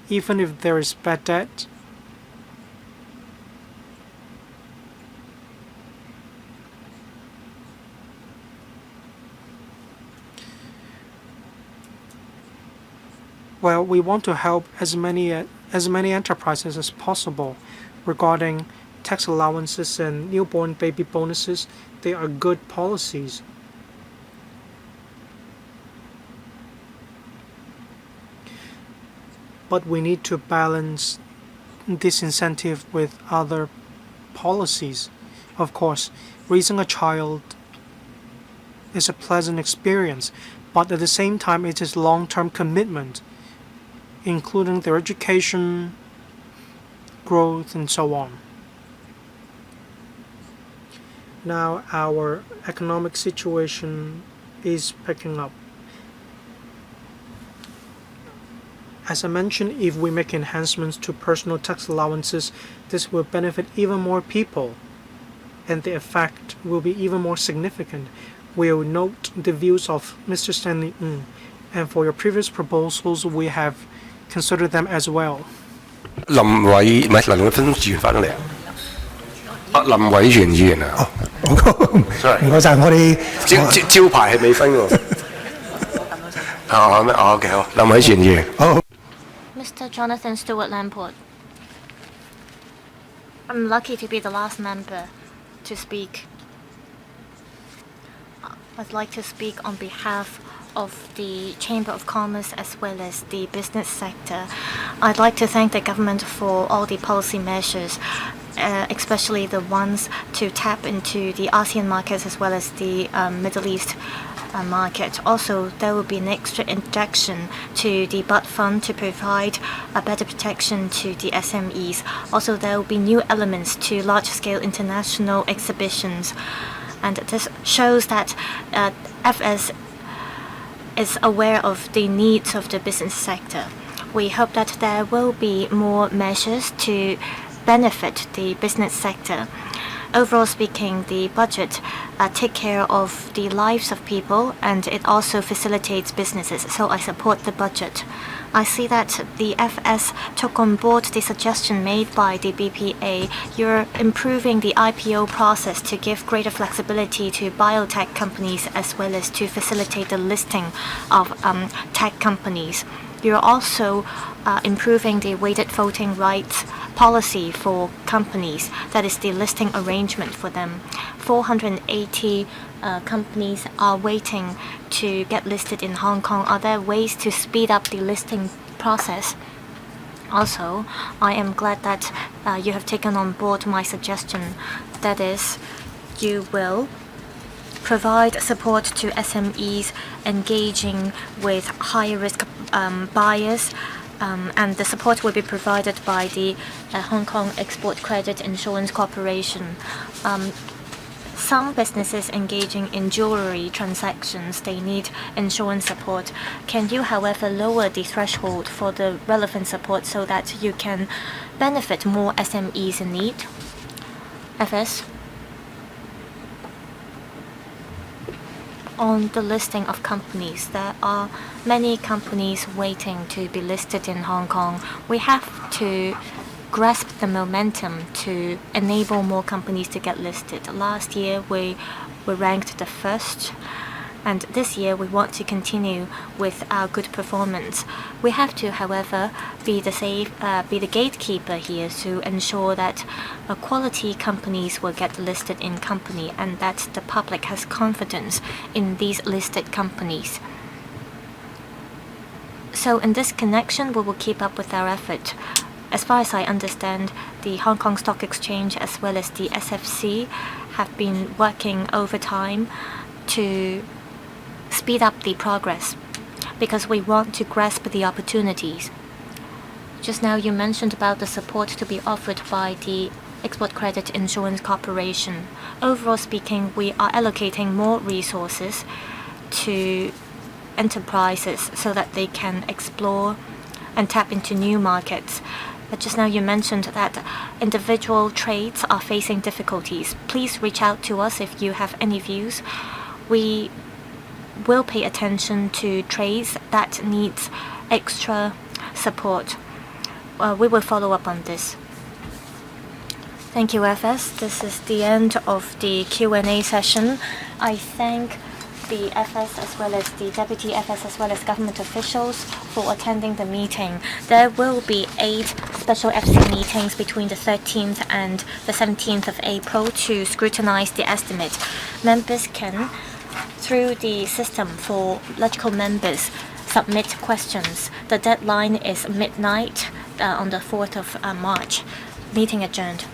Even if there is bad debt, well, we want to help as many enterprises as possible. Regarding tax allowances and newborn baby bonuses, they are good policies. But we need to balance this incentive with other policies. Of course, raising a child is a pleasant experience, but at the same time it is long-term commitment, including their education, growth, and so on. Now our economic situation is picking up. As I mentioned, if we make enhancements to personal tax allowances, this will benefit even more people, and the effect will be even more significant. We'll note the views of Mr. Stanley Ng, and for your previous proposals, we have considered them as well. 林偉唔係林偉芬議員翻咗嚟啊！啊，林偉權議員啊！sorry，唔該晒，我哋招牌係未分喎。咩？哦，OK，好，林偉權議員。好。Mr. Jonathan Stewart Lamport. I'm lucky to be the last member to speak. I'd like to speak on behalf of the Chamber of Commerce as well as the business sector. I'd like to thank the government for all the policy measures, especially the ones to tap into the ASEAN markets as well as the Middle East market. Also, there will be an extra injection to the BUD fund to provide a better protection to the SMEs. Also, there will be new elements to large-scale international exhibitions. And this shows that FS is aware of the needs of the business sector. We hope that there will be more measures to benefit the business sector. Overall speaking, the budget take care of the lives of people, and it also facilitates businesses, so I support the budget. I see that the FS took on board the suggestion made by the BPA. You're improving the IPO process to give greater flexibility to biotech companies as well as to facilitate the listing of tech companies. You're also improving the weighted voting rights policy for companies, that is the listing arrangement for them. 480 companies are waiting to get listed in Hong Kong. Are there ways to speed up the listing process? Also, I am glad that you have taken on board my suggestion. That is, you will provide support to SMEs engaging with higher risk buyers, and the support will be provided by the Hong Kong Export Credit Insurance Corporation. Some businesses engaging in jewelry transactions, they need insurance support. Can you, however, lower the threshold for the relevant support so that you can benefit more SMEs in need? FS? on the listing of companies. There are many companies waiting to be listed in Hong Kong. We have to grasp the momentum to enable more companies to get listed. Last year we were ranked the first, and this year we want to continue with our good performance. We have to, however, be the gatekeeper here to ensure that quality companies will get listed in company and that the public has confidence in these listed companies. So in this connection, we will keep up with our effort. As far as I understand, the Hong Kong Stock Exchange as well as the SFC have been working overtime to speed up the progress because we want to grasp the opportunities. Just now you mentioned about the support to be offered by the Export Credit Insurance Corporation. Overall speaking, we are allocating more resources to enterprises so that they can explore and tap into new markets. But just now you mentioned that individual trades are facing difficulties. Please reach out to us if you have any views. We will pay attention to trades that needs extra support. We will follow up on this. Thank you, FS. This is the end of the Q&A session. I thank the FS as well as the Deputy FS as well as government officials for attending the meeting. There will be 8 special FC meetings between the 13th and the 17th of April to scrutinize the estimate. Members can, through the system for logical members, submit questions. The deadline is midnight on the 4th of March. Meeting adjourned.